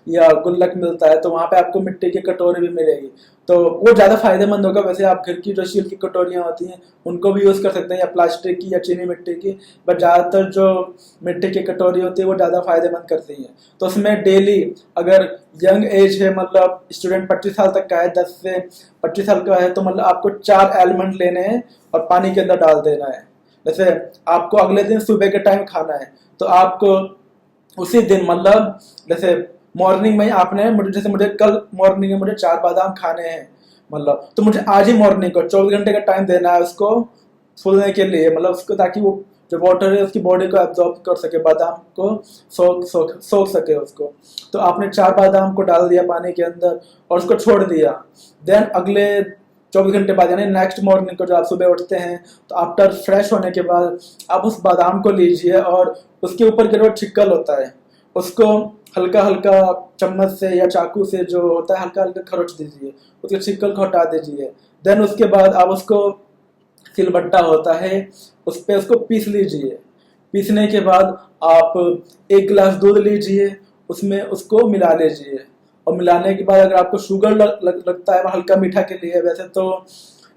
या गुल्लक मिलता है, तो वहाँ पे आपको मिट्टी की कटोरी भी मिलेगी, तो वो ज़्यादा फायदेमंद होगा। वैसे आप घर की जो स्टील की कटोरियाँ होती हैं उनको भी यूज़ कर सकते हैं, या प्लास्टिक की या चीनी मिट्टी की, बट ज़्यादातर जो मिट्टी की कटोरी होती है वो ज़्यादा फायदेमंद करती हैं। तो उसमें डेली, अगर यंग एज है, मतलब स्टूडेंट 25 साल तक का है, 10 से 25 साल का है, तो मतलब आपको 4 एलमंड लेने हैं और पानी के अंदर डाल देना है। जैसे आपको अगले दिन सुबह के टाइम खाना है, तो आपको उसी दिन, मतलब जैसे मॉर्निंग में आपने जैसे मुझे कल मॉर्निंग में मुझे 4 बादाम खाने हैं, मतलब तो मुझे आज ही मॉर्निंग को 24 घंटे का टाइम देना है उसको फूलने के लिए, मतलब उसको, ताकि वो जो वाटर है उसकी बॉडी को एब्जॉर्ब कर सके, बादाम को सोख सके उसको। तो आपने 4 बादाम को डाल दिया पानी के अंदर और उसको छोड़ दिया। देन अगले 24 घंटे बाद, यानी नेक्स्ट मॉर्निंग को जब आप सुबह उठते हैं, तो आफ्टर फ्रेश होने के बाद आप उस बादाम को लीजिए और उसके ऊपर के जो छिक्कल होता है उसको हल्का हल्का चम्मच से या चाकू से जो होता है हल्का हल्का खरोच दीजिए, उसके छिक्कल को हटा दीजिए। देन उसके बाद आप उसको, सिलबट्टा होता है, उस पर उसको पीस लीजिए। पीसने के बाद आप 1 गिलास दूध लीजिए, उसमें उसको मिला लीजिए, और मिलाने के बाद अगर आपको शुगर लगता है हल्का मीठा के लिए, वैसे तो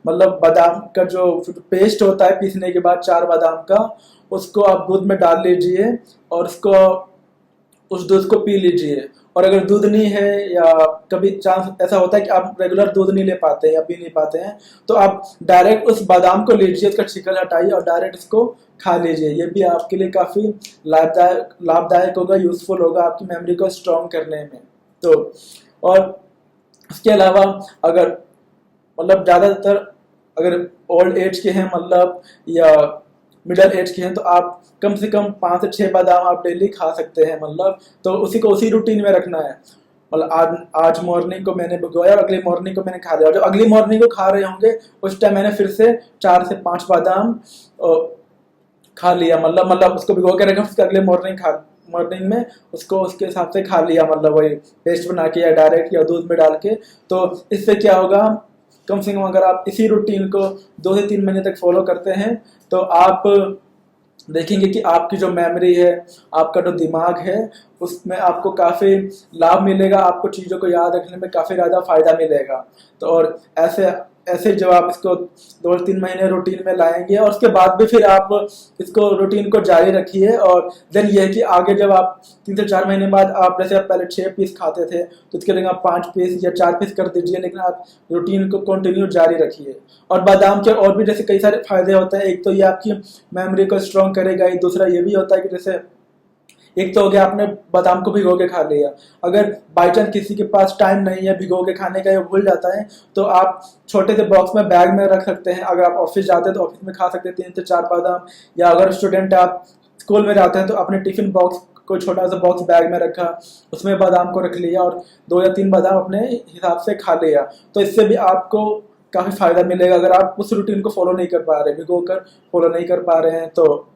मतलब बादाम का जो पेस्ट होता है पीसने के बाद 4 बादाम का, उसको आप दूध में डाल लीजिए और उसको, उस दूध को पी लीजिए। और अगर दूध नहीं है, या कभी चांस ऐसा होता है कि आप रेगुलर दूध नहीं ले पाते हैं या पी नहीं पाते हैं, तो आप डायरेक्ट उस बादाम को लीजिए, उसका छिकल हटाइए और डायरेक्ट इसको खा लीजिए। ये भी आपके लिए काफ़ी लाभदायक होगा, यूजफुल होगा आपकी मेमोरी को स्ट्रॉन्ग करने में। तो और उसके अलावा अगर मतलब ज़्यादातर अगर ओल्ड एज के हैं, मतलब या मिडिल एज के हैं, तो आप कम से कम 5 से 6 बादाम आप डेली खा सकते हैं, मतलब तो उसी को उसी रूटीन में रखना है। मतलब आज मॉर्निंग को मैंने भिगोया और अगली मॉर्निंग को मैंने खा लिया, और जब अगली मॉर्निंग को खा रहे होंगे उस टाइम मैंने फिर से 4 से 5 बादाम खा लिया, मतलब उसको भिगो के रखा, उसके अगले मॉर्निंग में उसको उसके हिसाब से खा लिया, मतलब वही पेस्ट बना के या डायरेक्ट या दूध में डाल के। तो इससे क्या होगा, कम से कम अगर आप इसी रूटीन को 2 से 3 महीने तक फॉलो करते हैं, तो आप देखेंगे कि आपकी जो मेमोरी है, आपका जो दिमाग है, उसमें आपको काफ़ी लाभ मिलेगा, आपको चीज़ों को याद रखने में काफ़ी ज़्यादा फायदा मिलेगा। तो और ऐसे ऐसे जब आप इसको 2-3 महीने रूटीन में लाएंगे, और उसके बाद भी फिर आप इसको रूटीन को जारी रखिए, और देन ये है कि आगे जब आप 3 से 4 महीने बाद, आप जैसे आप पहले 6 पीस खाते थे तो उसके लिए आप 5 पीस या 4 पीस कर दीजिए, लेकिन आप रूटीन को कंटिन्यू जारी रखिए। और बादाम के और भी जैसे कई सारे फायदे होते हैं, एक तो ये आपकी मेमोरी को स्ट्रॉन्ग करेगा, दूसरा ये भी होता है कि जैसे एक तो हो गया आपने बादाम को भिगो के खा लिया, अगर बाई चांस किसी के पास टाइम नहीं है भिगो के खाने का या भूल जाता है, तो आप छोटे से बॉक्स में बैग में रख सकते हैं। अगर आप ऑफिस जाते हैं तो ऑफिस में खा सकते हैं 3 से 4 बादाम, या अगर स्टूडेंट आप स्कूल में जाते हैं तो अपने टिफिन बॉक्स कोई छोटा सा बॉक्स बैग में रखा, उसमें बादाम को रख लिया और 2 या 3 बादाम अपने हिसाब से खा लिया। तो इससे भी आपको काफ़ी फायदा मिलेगा अगर आप उस रूटीन को फॉलो नहीं कर पा रहे, भिगो कर फॉलो नहीं कर पा रहे हैं तो।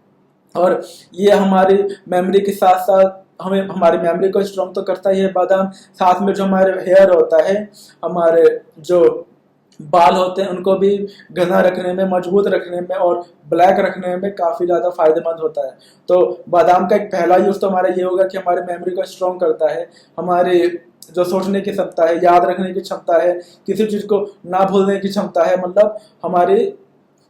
और ये हमारी मेमोरी के साथ साथ हमें हमारी मेमोरी को स्ट्रॉन्ग तो करता ही है बादाम, साथ में जो हमारे हेयर होता है, हमारे जो बाल होते हैं, उनको भी घना रखने में, मजबूत रखने में और ब्लैक रखने में काफ़ी ज़्यादा फायदेमंद होता है। तो बादाम का एक पहला यूज़ तो हमारा ये होगा कि हमारे मेमोरी को स्ट्रॉन्ग करता है, हमारी जो सोचने की क्षमता है, याद रखने की क्षमता है, किसी चीज़ को ना भूलने की क्षमता है, मतलब हमारी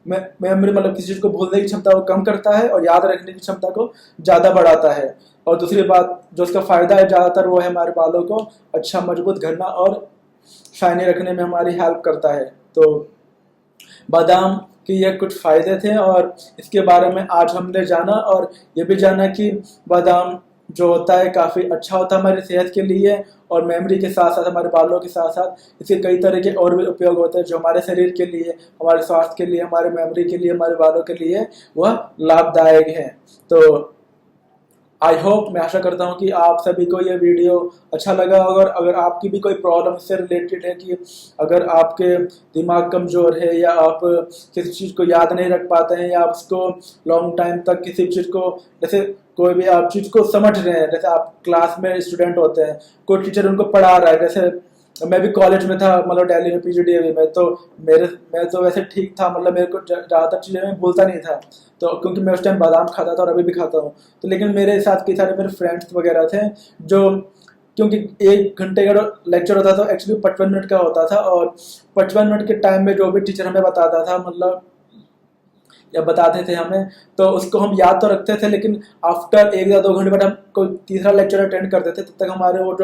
मेमोरी, मतलब किसी चीज़ को भूलने की क्षमता को कम करता है और याद रखने की क्षमता को ज़्यादा बढ़ाता है। और दूसरी बात जो इसका फ़ायदा है ज़्यादातर, वो है हमारे बालों को अच्छा, मजबूत, घना और शाइनी रखने में हमारी हेल्प करता है। तो बादाम के ये कुछ फ़ायदे थे और इसके बारे में आज हमने जाना, और ये भी जाना कि बादाम जो होता है काफ़ी अच्छा होता है हमारी सेहत के लिए, और मेमोरी के साथ साथ हमारे बालों के साथ साथ इसके कई तरह के और भी उपयोग होते हैं जो हमारे शरीर के लिए, हमारे स्वास्थ्य के लिए, हमारे मेमोरी के लिए, हमारे बालों के लिए वह लाभदायक है। तो आई होप, मैं आशा करता हूँ कि आप सभी को ये वीडियो अच्छा लगा होगा, और अगर आपकी भी कोई प्रॉब्लम इससे रिलेटेड है कि अगर आपके दिमाग कमज़ोर है, या आप किसी चीज़ को याद नहीं रख पाते हैं, या आप उसको लॉन्ग टाइम तक किसी चीज़ को, जैसे कोई भी आप चीज़ को समझ रहे हैं, जैसे आप क्लास में स्टूडेंट होते हैं, कोई टीचर उनको पढ़ा रहा है, जैसे मैं भी कॉलेज में था, मतलब दिल्ली में पीजीडीएवी में, तो मैं तो वैसे ठीक था, मतलब मेरे को ज़्यादातर चीज़ें मैं भूलता नहीं था, तो क्योंकि मैं उस टाइम बादाम खाता था और अभी भी खाता हूँ। तो लेकिन मेरे साथ कई सारे मेरे फ्रेंड्स वगैरह थे जो, क्योंकि 1 घंटे का लेक्चर होता था, एक्चुअली 55 मिनट का होता था, और 55 मिनट के टाइम में जो भी टीचर हमें बताता था, मतलब या बताते थे हमें, तो उसको हम याद तो रखते थे, लेकिन आफ्टर 1 या 2 घंटे बाद हम कोई तीसरा लेक्चर अटेंड करते थे, तब तक हमारे वो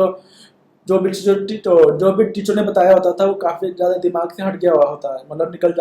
जो भी टीचर ने बताया होता था वो काफ़ी ज़्यादा दिमाग से हट गया हुआ होता है, मतलब निकल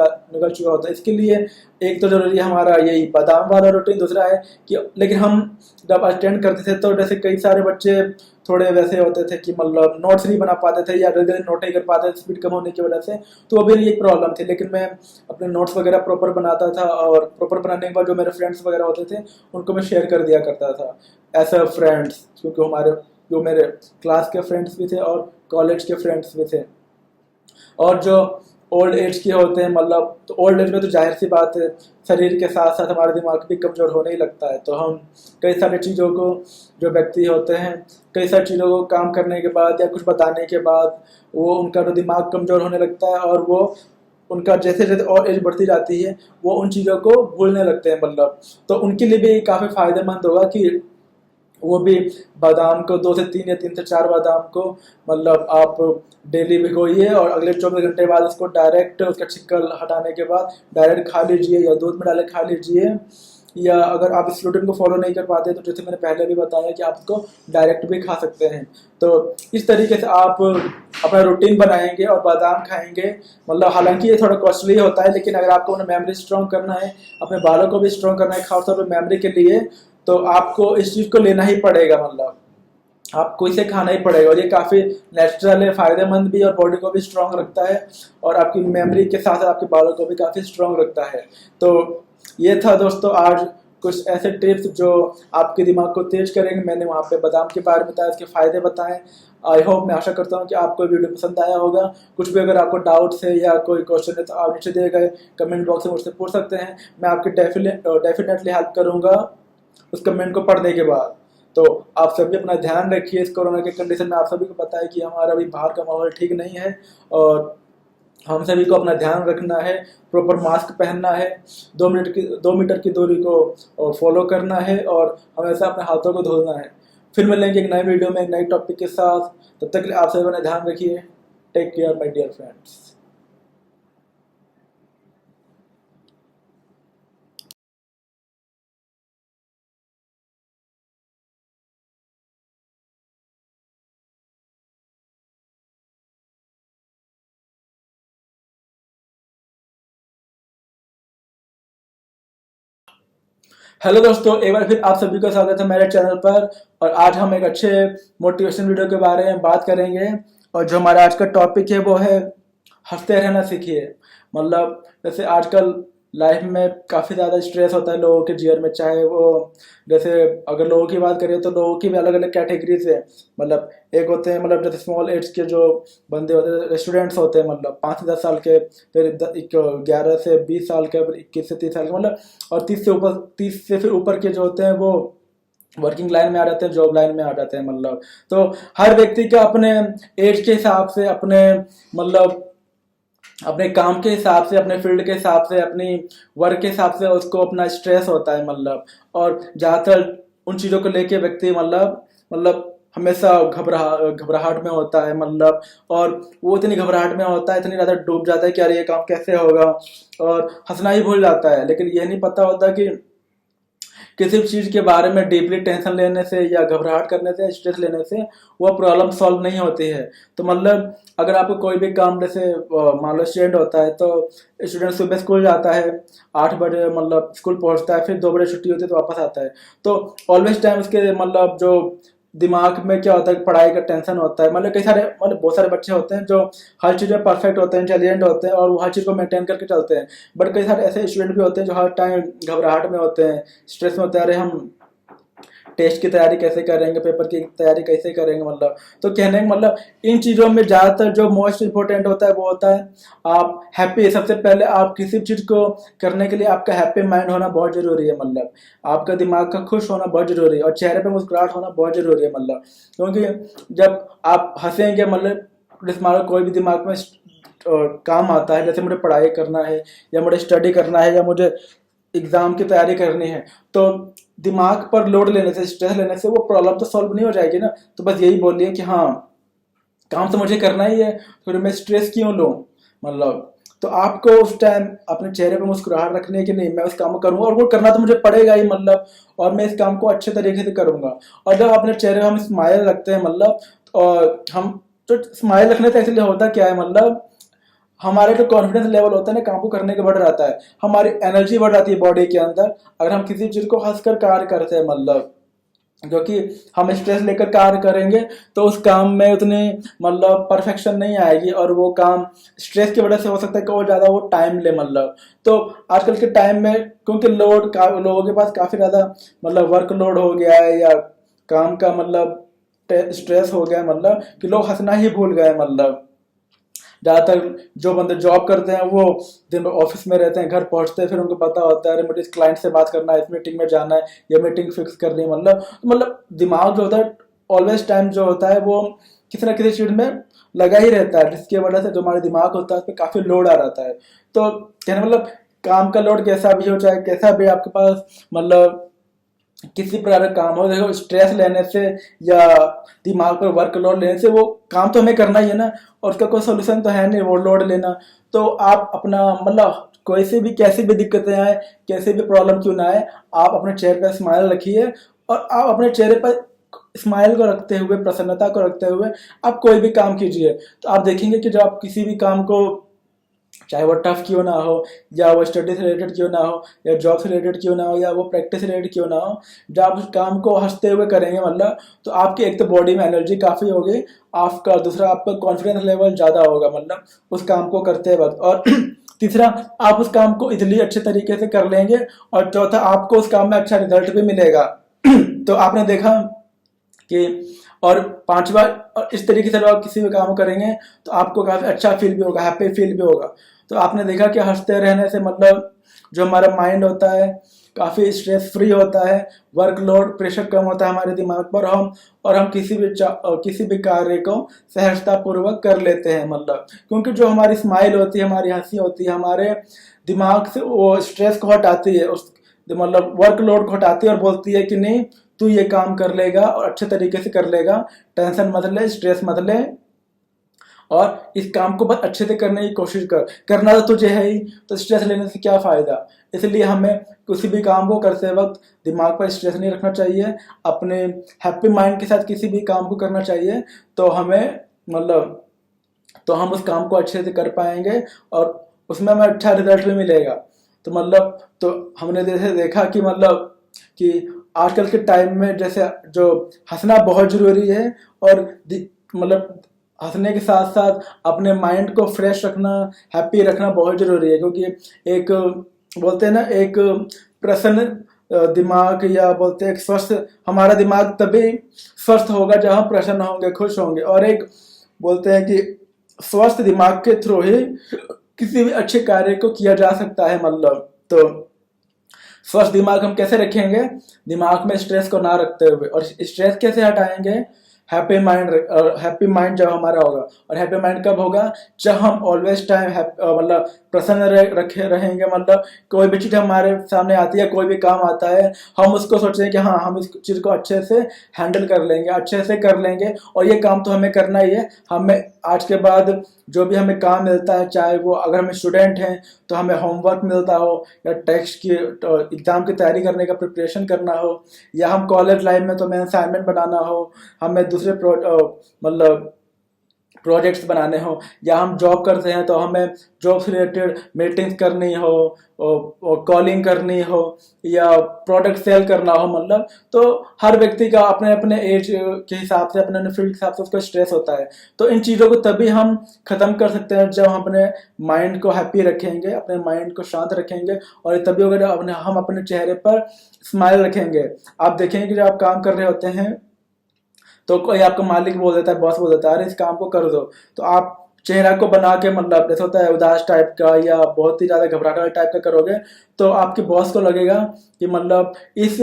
चुका होता है। इसके लिए एक तो जरूरी है हमारा यही बादाम वाला रूटीन, दूसरा है कि, लेकिन हम जब अटेंड करते थे तो जैसे कई सारे बच्चे थोड़े वैसे होते थे कि मतलब नोट्स नहीं बना पाते थे, या रेगुलर नोट नहीं कर पाते थे स्पीड कम होने की वजह से, तो वो भी एक प्रॉब्लम थी। लेकिन मैं अपने नोट्स वगैरह प्रॉपर बनाता था, और प्रॉपर बनाने के बाद जो मेरे फ्रेंड्स वगैरह होते थे उनको मैं शेयर कर दिया करता था एज अ फ्रेंड्स, क्योंकि हमारे जो मेरे क्लास के फ्रेंड्स भी थे और कॉलेज के फ्रेंड्स भी थे। और जो ओल्ड एज के होते हैं, मतलब तो ओल्ड एज में तो जाहिर सी बात है शरीर के साथ साथ हमारा दिमाग भी कमज़ोर होने ही लगता है, तो हम कई सारी चीज़ों को, जो व्यक्ति होते हैं कई सारी चीज़ों को काम करने के बाद या कुछ बताने के बाद वो उनका जो दिमाग कमज़ोर होने लगता है, और वो उनका जैसे जैसे और एज बढ़ती जाती है वो उन चीज़ों को भूलने लगते हैं, मतलब तो उनके लिए भी काफ़ी फ़ायदेमंद होगा कि वो भी बादाम को 2 से 3 या 3 से 4 बादाम को, मतलब आप डेली भिगोइए, और अगले 24 घंटे बाद उसको डायरेक्ट उसका छिक्कल हटाने के बाद डायरेक्ट खा लीजिए, या दूध में डाले खा लीजिए, या अगर आप इस रूटीन को फॉलो नहीं कर पाते तो जैसे मैंने पहले भी बताया कि आप उसको डायरेक्ट भी खा सकते हैं। तो इस तरीके से आप अपना रूटीन बनाएंगे और बादाम खाएंगे, मतलब हालांकि ये थोड़ा कॉस्टली होता है, लेकिन अगर आपको अपना मेमोरी स्ट्रॉन्ग करना है, अपने बालों को भी स्ट्रॉन्ग करना है, खासतौर पर मेमोरी के लिए, तो आपको इस चीज़ को लेना ही पड़ेगा, मतलब आपको इसे खाना ही पड़ेगा, और ये काफ़ी नेचुरल है, फ़ायदेमंद भी, और बॉडी को भी स्ट्रांग रखता है, और आपकी मेमोरी के साथ साथ आपके बालों को भी काफ़ी स्ट्रांग रखता है। तो ये था दोस्तों आज कुछ ऐसे टिप्स जो आपके दिमाग को तेज करेंगे। मैंने वहाँ पे बादाम के बारे में बताया, इसके फ़ायदे बताएं। आई होप, मैं आशा करता हूँ कि आपको वीडियो पसंद आया होगा। कुछ भी अगर आपको डाउट्स है या कोई क्वेश्चन है तो आप नीचे दिए गए कमेंट बॉक्स में मुझसे पूछ सकते हैं, मैं आपकी डेफिनेटली हेल्प करूँगा उस कमेंट को पढ़ने के बाद। तो आप सभी अपना ध्यान रखिए इस कोरोना के कंडीशन में। आप सभी को पता है कि हमारा अभी बाहर का माहौल ठीक नहीं है, और हम सभी को अपना ध्यान रखना है, प्रॉपर मास्क पहनना है, 2 मीटर की दूरी को फॉलो करना है, और हमेशा अपने हाथों को धोना है। फिर मिलेंगे एक नए वीडियो में एक नई टॉपिक के साथ। तब तक के लिए आप सभी अपना ध्यान रखिए। Take care my dear friends. Hello दोस्तों, एक बार फिर आप सभी का स्वागत है मेरे चैनल पर। और आज हम एक अच्छे मोटिवेशन वीडियो के बारे में बात करेंगे, और जो हमारा आज का टॉपिक है वो है हंसते रहना सीखिए। मतलब जैसे आजकल लाइफ में काफ़ी ज़्यादा स्ट्रेस होता है लोगों के जीवन में, चाहे वो जैसे अगर लोगों की बात करें तो लोगों की भी अलग अलग कैटेगरीज है। मतलब एक होते हैं, मतलब जैसे स्मॉल एज के जो बंदे होते हैं, स्टूडेंट्स होते हैं, मतलब 5 से 10 साल के, फिर 11 से 20 साल के, फिर 21 से 30 साल के, मतलब और 30 से फिर ऊपर के जो होते हैं वो वर्किंग लाइन में आ जाते हैं, जॉब लाइन में आ जाते हैं। मतलब तो हर व्यक्ति का अपने एज के हिसाब से, अपने मतलब अपने काम के हिसाब से, अपने फील्ड के हिसाब से, अपनी वर्क के हिसाब से उसको अपना स्ट्रेस होता है। मतलब और ज़्यादातर उन चीज़ों को लेके व्यक्ति मतलब हमेशा घबराहट में होता है। मतलब और वो इतनी घबराहट में होता है, इतनी ज़्यादा डूब जाता है कि अरे ये काम कैसे होगा, और हंसना ही भूल जाता है। लेकिन ये नहीं पता होता कि किसी भी चीज़ के बारे में डीपली टेंशन लेने से या घबराहट करने से, स्ट्रेस लेने से वो प्रॉब्लम सॉल्व नहीं होती है। तो मतलब अगर आपको कोई भी काम, जैसे मान लो स्टूडेंट होता है, तो स्टूडेंट सुबह स्कूल जाता है, 8 बजे मतलब स्कूल पहुंचता है, फिर 2 बजे छुट्टी होती है तो वापस आता है। तो ऑलवेज टाइम उसके मतलब जो दिमाग में क्या होता है, पढ़ाई का टेंशन होता है। मतलब कई सारे, मतलब बहुत सारे बच्चे होते हैं जो हर चीज़ में परफेक्ट होते हैं, इंटेलिजेंट होते हैं और वो हर चीज़ को मेंटेन करके चलते हैं। बट कई सारे ऐसे स्टूडेंट भी होते हैं जो हर टाइम घबराहट में होते हैं, स्ट्रेस में होते हैं, अरे हम टेस्ट की तैयारी कैसे करेंगे, पेपर की तैयारी कैसे करेंगे। मतलब तो कहने का मतलब इन चीज़ों में ज़्यादातर जो मोस्ट इम्पोर्टेंट होता है वो होता है आप हैप्पी। सबसे पहले आप किसी चीज़ को करने के लिए आपका हैप्पी माइंड होना बहुत ज़रूरी है। मतलब आपका दिमाग का खुश होना बहुत ज़रूरी है और चेहरे पे मुस्कुराहट होना बहुत ज़रूरी है। मतलब क्योंकि जब आप हंसेंगे, मतलब मान कोई भी दिमाग में काम आता है, जैसे मुझे पढ़ाई करना है या मुझे स्टडी करना है या मुझे एग्जाम की तैयारी करनी है, तो दिमाग पर लोड लेने से, स्ट्रेस लेने से वो प्रॉब्लम तो सॉल्व नहीं हो जाएगी ना। तो बस यही बोलिए कि हाँ, काम तो मुझे करना ही है, फिर मैं स्ट्रेस क्यों लूँ। मतलब तो आपको उस टाइम अपने चेहरे पर मुस्कुराहट रखनी है कि नहीं, मैं उस काम को करूँगा और वो करना तो मुझे पड़ेगा ही। मतलब और मैं इस काम को अच्छे तरीके से करूँगा। और जब अपने चेहरे पर हम स्माइल रखते हैं, मतलब और हम तो स्माइल रखने से इसलिए होता क्या है, मतलब हमारे जो कॉन्फिडेंस लेवल होता है ना काम को करने का बढ़ जाता है, हमारी एनर्जी बढ़ जाती है बॉडी के अंदर अगर हम किसी चीज को हंसकर कार्य करते हैं। मतलब क्योंकि हम स्ट्रेस लेकर कार्य करेंगे तो उस काम में उतनी मतलब परफेक्शन नहीं आएगी और वो काम स्ट्रेस की वजह से हो सकता है कि और ज़्यादा वो टाइम ले। मतलब तो आजकल के टाइम में क्योंकि लोगों के पास काफ़ी ज़्यादा मतलब वर्क लोड हो गया है या काम का मतलब स्ट्रेस हो गया है, मतलब कि लोग हंसना ही भूल गए। मतलब ज़्यादातर जो बंदे जॉब करते हैं वो दिन भर ऑफिस में रहते हैं, घर पहुंचते हैं, फिर उनको पता होता है अरे मुझे इस क्लाइंट से बात करना है, इस मीटिंग में जाना है, ये मीटिंग फिक्स करनी है। मतलब दिमाग जो होता है ऑलवेज टाइम जो होता है वो किसी ना किसी चीज़ में लगा ही रहता है, जिसकी वजह से जो हमारा दिमाग होता है उस पर काफ़ी लोड आ रहता है। तो कहने मतलब काम का लोड कैसा भी हो, चाहे कैसा भी आपके पास मतलब किसी प्रकार का काम हो, देखो स्ट्रेस लेने से या दिमाग पर वर्कलोड लेने से वो काम तो हमें करना ही है ना, और उसका कोई सोल्यूशन तो है नहीं वो लोड लेना। तो आप अपना मतलब कोई सी भी कैसी भी दिक्कतें आए, कैसे भी प्रॉब्लम क्यों ना आए, आप अपने चेहरे पर स्माइल रखिए और आप अपने चेहरे पर स्माइल को रखते हुए, प्रसन्नता को रखते हुए आप कोई भी काम कीजिए। तो आप देखेंगे कि जब आप किसी भी काम को, चाहे वो टफ क्यों ना हो या वो स्टडी से रिलेटेड क्यों ना हो या जॉब से रिलेटेड क्यों ना हो या वो प्रैक्टिस से रिलेटेड क्यों ना हो, जब आप उस काम को हंसते हुए करेंगे मतलब तो आपकी एक तो बॉडी में एनर्जी काफ़ी होगी, आपका दूसरा आपका कॉन्फिडेंस लेवल ज़्यादा होगा मतलब उस काम को करते वक्त, और तीसरा आप उस काम को इजीली अच्छे तरीके से कर लेंगे, और चौथा आपको उस काम में अच्छा रिजल्ट भी मिलेगा। तो आपने देखा कि, और पांचवा, और इस तरीके से जब आप किसी भी काम करेंगे तो आपको काफ़ी अच्छा फील भी होगा, हैप्पी फील भी होगा। तो आपने देखा कि हंसते रहने से मतलब जो हमारा माइंड होता है काफ़ी स्ट्रेस फ्री होता है, वर्कलोड प्रेशर कम होता है हमारे दिमाग पर, हम किसी भी कार्य को सहजता पूर्वक कर लेते हैं। मतलब क्योंकि जो हमारी स्माइल होती है, हमारी हंसी होती है, हमारे दिमाग से वो स्ट्रेस को हटाती है, उस मतलब वर्कलोड को हटाती है और बोलती है कि नहीं तू ये काम कर लेगा और अच्छे तरीके से कर लेगा, टेंशन मत ले, स्ट्रेस मत ले, और इस काम को बस अच्छे से करने की कोशिश कर, करना तो तुझे है ही, तो स्ट्रेस लेने से क्या फ़ायदा। इसलिए हमें किसी भी काम को करते वक्त दिमाग पर स्ट्रेस नहीं रखना चाहिए, अपने हैप्पी माइंड के साथ किसी भी काम को करना चाहिए। तो हमें मतलब तो हम उस काम को अच्छे से कर पाएंगे और उसमें हमें अच्छा रिजल्ट भी मिलेगा। तो मतलब तो हमने जैसे देखा कि मतलब कि आजकल के टाइम में जैसे जो हंसना बहुत ज़रूरी है, और मतलब हंसने के साथ साथ अपने माइंड को फ्रेश रखना, हैप्पी रखना बहुत ज़रूरी है। क्योंकि एक बोलते हैं ना, एक प्रसन्न दिमाग, या बोलते हैं एक स्वस्थ, हमारा दिमाग तभी स्वस्थ होगा जब हम प्रसन्न होंगे, खुश होंगे, और एक बोलते हैं कि स्वस्थ दिमाग के थ्रू ही किसी भी अच्छे कार्य को किया जा सकता है। मतलब तो स्वस्थ दिमाग हम कैसे रखेंगे, दिमाग में स्ट्रेस को ना रखते हुए, और स्ट्रेस कैसे हटाएंगे, हैप्पी माइंड जब हमारा होगा। और हैप्पी माइंड कब होगा? जब हम ऑलवेज टाइम मतलब प्रसन्न रखे रहेंगे। मतलब कोई भी चीज हमारे सामने आती है, कोई भी काम आता है, हम उसको सोचें कि हाँ हम इस चीज को अच्छे से हैंडल कर लेंगे, अच्छे से कर लेंगे, और ये काम तो हमें करना ही है। हमें आज के बाद जो भी हमें काम मिलता है, चाहे वो अगर हम स्टूडेंट हैं तो हमें होमवर्क मिलता हो, या टेस्ट की एग्जाम की तैयारी करने का प्रिपरेशन करना हो, या हम कॉलेज लाइफ में तो हमें असाइनमेंट बनाना हो, हमें दूसरे मतलब प्रोजेक्ट्स बनाने हो, या हम जॉब करते हैं तो हमें जॉब से रिलेटेड मीटिंग्स करनी हो, कॉलिंग करनी हो, या प्रोडक्ट सेल करना हो। मतलब तो हर व्यक्ति का अपने अपने एज के हिसाब से, अपने अपने फील्ड के हिसाब से उसका स्ट्रेस होता है। तो इन चीज़ों को तभी हम ख़त्म कर सकते हैं जब हम अपने माइंड को हैप्पी रखेंगे, अपने माइंड को शांत रखेंगे, और तभी अगर हम अपने चेहरे पर स्माइल रखेंगे। आप देखेंगे कि जब आप काम कर रहे होते हैं तो कोई आपका मालिक बोल देता है, बॉस बोल देता है अरे इस काम को कर दो, तो आप चेहरा को बना के, मतलब जैसे होता है उदास टाइप का या बहुत ही ज्यादा घबराहट वाले टाइप का करोगे, तो आपके बॉस को लगेगा कि मतलब इस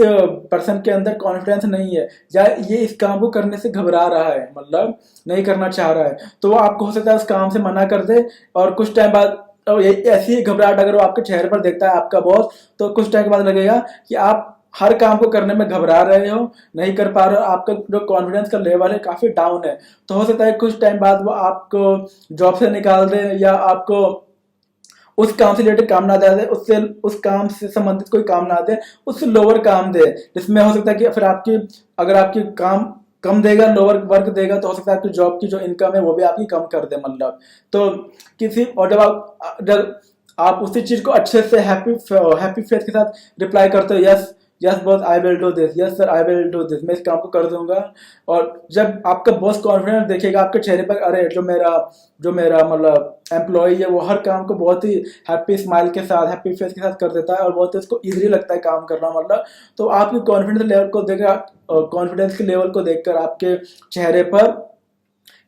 पर्सन के अंदर कॉन्फिडेंस नहीं है, या ये इस काम को करने से घबरा रहा है, मतलब नहीं करना चाह रहा है। तो वो आपको हो सकता है उस काम से मना कर दे, और कुछ टाइम बाद ऐसी ही घबराहट अगर वो आपके चेहरे पर देखता है आपका बॉस, तो कुछ टाइम के बाद लगेगा कि आप हर काम को करने में घबरा रहे हो, नहीं कर पा रहे हो, आपका जो कॉन्फिडेंस का लेवल है काफी डाउन है। तो हो सकता है कुछ टाइम बाद वो आपको जॉब से निकाल दे, या आपको उस काम से रिलेटेड काम ना दे, उससे उस काम से संबंधित कोई काम ना दे, उससे लोअर काम दे, जिसमें हो सकता है कि फिर अगर आपकी काम कम देगा, लोअर वर्क देगा, तो हो सकता है आपकी जॉब की जो इनकम है वो भी आपकी कम कर दे। मतलब तो और जब आप उसी चीज को अच्छे से हैप्पी फेस के साथ रिप्लाई करते हो, yes yes boss I will do this, yes sir I will do this, मैं इस काम को कर दूंगा। और जब आपका बॉस कॉन्फिडेंस देखेगा आपके चेहरे पर, अरे जो मेरा मतलब एम्प्लॉय है वो हर काम को बहुत ही हैप्पी स्माइल के साथ, हैप्पी फेस के साथ कर देता है, और बहुत उसको इजीली लगता है काम करना। मतलब तो आपकी कॉन्फिडेंस के लेवल को देखकर आपके चेहरे पर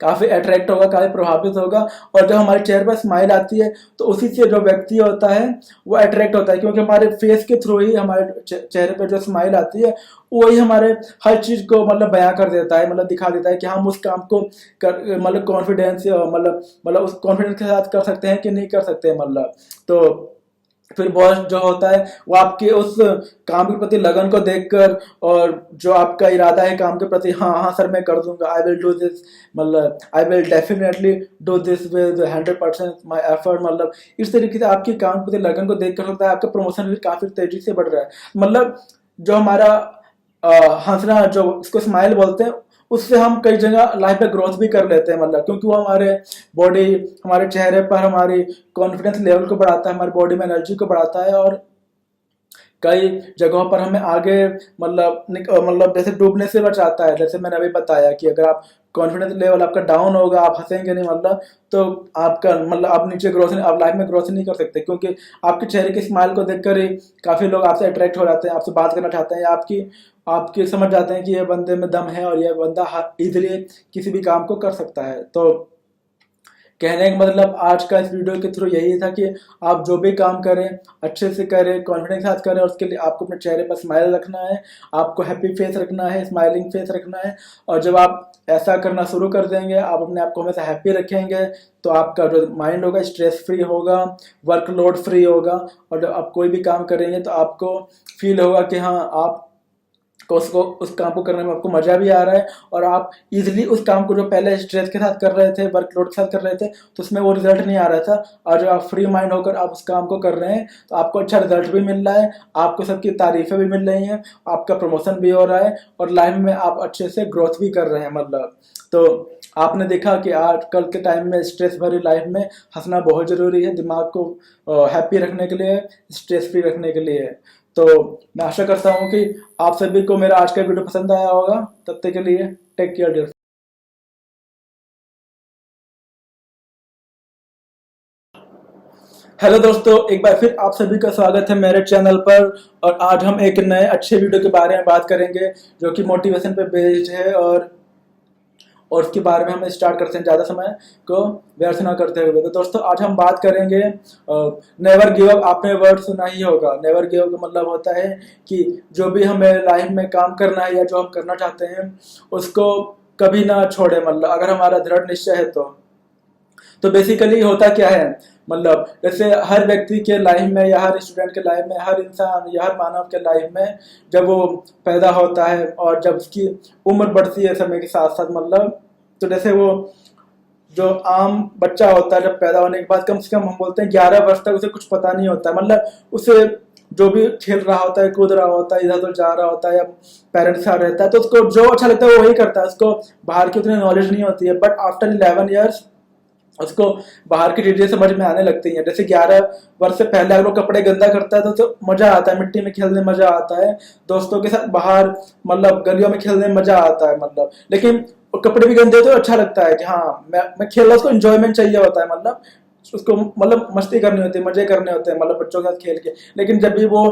काफी अट्रैक्ट होगा, काफी प्रभावित होगा। और जब हमारे चेहरे पर स्माइल आती है तो उसी से जो व्यक्ति होता है वो अट्रैक्ट होता है, क्योंकि हमारे फेस के थ्रू ही हमारे चेहरे पर जो स्माइल आती है वही हमारे हर चीज को मतलब बयां कर देता है, मतलब दिखा देता है कि हम उस काम को मतलब कॉन्फिडेंस मतलब उस कॉन्फिडेंस के साथ कर सकते हैं कि नहीं कर सकते। मतलब तो फिर बॉस जो होता है वो आपके उस काम के प्रति लगन को देखकर, और जो आपका इरादा है काम के प्रति, हाँ हाँ सर मैं कर दूंगा, आई विल डू दिस, मतलब I will definitely do this with 100% my effort. मतलब इस तरीके से आपकी काम के प्रति लगन को देखकर होता है आपका प्रमोशन भी काफी तेजी से बढ़ रहा है। मतलब जो हमारा हंसना, जो इसको स्माइल बोलते हैं, उससे हम कई जगह लाइफ में ग्रोथ भी कर लेते हैं। मतलब क्योंकि वो हमारे चेहरे पर हमारी कॉन्फिडेंस लेवल को बढ़ाता है, हमारी बॉडी में एनर्जी को बढ़ाता है, और कई जगहों पर हमें आगे मतलब जैसे डूबने से बचाता है। जैसे मैंने अभी बताया कि अगर आप कॉन्फिडेंस लेवल आपका डाउन होगा, आप हंसेंगे नहीं, मतलब तो आपका मतलब आप लाइफ में ग्रोथ नहीं कर सकते, क्योंकि आपके चेहरे की स्माइल को देखकर ही काफी लोग आपसे अट्रैक्ट हो जाते हैं, आपसे बात करना चाहते हैं, या आपकी समझ जाते हैं कि ये बंदे में दम है, और ये बंदा इजीली किसी भी काम को कर सकता है। तो कहने का मतलब आज का इस वीडियो के थ्रू यही था कि आप जो भी काम करें अच्छे से करें, कॉन्फिडेंस के साथ करें, और उसके लिए आपको अपने चेहरे पर स्माइल रखना है, आपको हैप्पी फेस रखना है, स्माइलिंग फेस रखना है। और जब आप ऐसा करना शुरू कर देंगे, आप अपने आप को हमेशा हैप्पी रखेंगे, तो आपका जो माइंड होगा स्ट्रेस फ्री होगा, वर्कलोड फ्री होगा, और जब आप कोई भी काम करेंगे तो आपको फील होगा कि हाँ आप उस काम को करने में आपको मजा भी आ रहा है, और आप इजीली उस काम को जो पहले स्ट्रेस के साथ कर रहे थे, वर्कलोड के साथ कर रहे थे, तो उसमें वो रिजल्ट नहीं आ रहा था, और जब आप फ्री माइंड होकर आप उस काम को कर रहे हैं तो आपको अच्छा रिजल्ट भी मिल रहा है, आपको सबकी तारीफें भी मिल रही हैं, आपका प्रमोशन भी हो रहा है, और लाइफ में आप अच्छे से ग्रोथ भी कर रहे हैं। मतलब तो आपने देखा कि आजकल के टाइम में स्ट्रेस भरी लाइफ में हंसना बहुत जरूरी है, दिमाग को हैप्पी रखने के लिए, स्ट्रेस फ्री रखने के लिए। तो मैं आशा करता हूँ कि आप सभी को मेरा आज का वीडियो पसंद आया होगा। तब तक के लिए टेक केयर डियर। हेलो दोस्तों, एक बार फिर आप सभी का स्वागत है मेरे चैनल पर। और आज हम एक नए अच्छे वीडियो के बारे में बात करेंगे जो कि मोटिवेशन पे बेस्ड है, और उसके बारे में हम स्टार्ट करते हैं ज़्यादा समय को व्यर्थ ना करते हुए। तो दोस्तों आज हम बात करेंगे नेवर गिव अप। आपने वर्ड सुना ही होगा। नेवर गिव अप का मतलब होता है कि जो भी हमें लाइफ में काम करना है या जो हम करना चाहते हैं उसको कभी ना छोड़े, मतलब अगर हमारा दृढ़ निश्चय है तो बेसिकली होता क्या है, मतलब जैसे हर व्यक्ति के लाइफ में या हर स्टूडेंट के लाइफ में, हर इंसान या हर मानव के लाइफ में जब वो पैदा होता है और जब उसकी उम्र बढ़ती है समय के साथ साथ, मतलब तो जैसे वो जो आम बच्चा होता है जब पैदा होने के बाद कम से कम हम बोलते हैं 11 वर्ष तक उसे कुछ पता नहीं होता है, मतलब उसे जो भी खेल रहा होता है, कूद रहा होता है, इधर उधर जा रहा होता है या पेरेंट्स के साथ रहता है, तो उसको जो अच्छा लगता है वो वही करता है, उसको बाहर की उतनी नॉलेज नहीं होती है। बट आफ्टर 11 ईयर्स उसको बाहर की चीजें समझ में आने लगती हैं। जैसे 11 वर्ष से पहले अगर वो कपड़े गंदा करता है तो मजा आता है, मिट्टी में खेलने में मजा आता है, दोस्तों के साथ बाहर मतलब गलियों में खेलने में मजा आता है, मतलब लेकिन वो कपड़े भी गंदे तो अच्छा लगता है कि हाँ मैं खेल रहा, उसको एंजॉयमेंट चाहिए होता है, मतलब उसको मतलब मस्ती करनी होती है, मजे करने होते हैं, मतलब बच्चों के साथ खेल के। लेकिन जब भी वो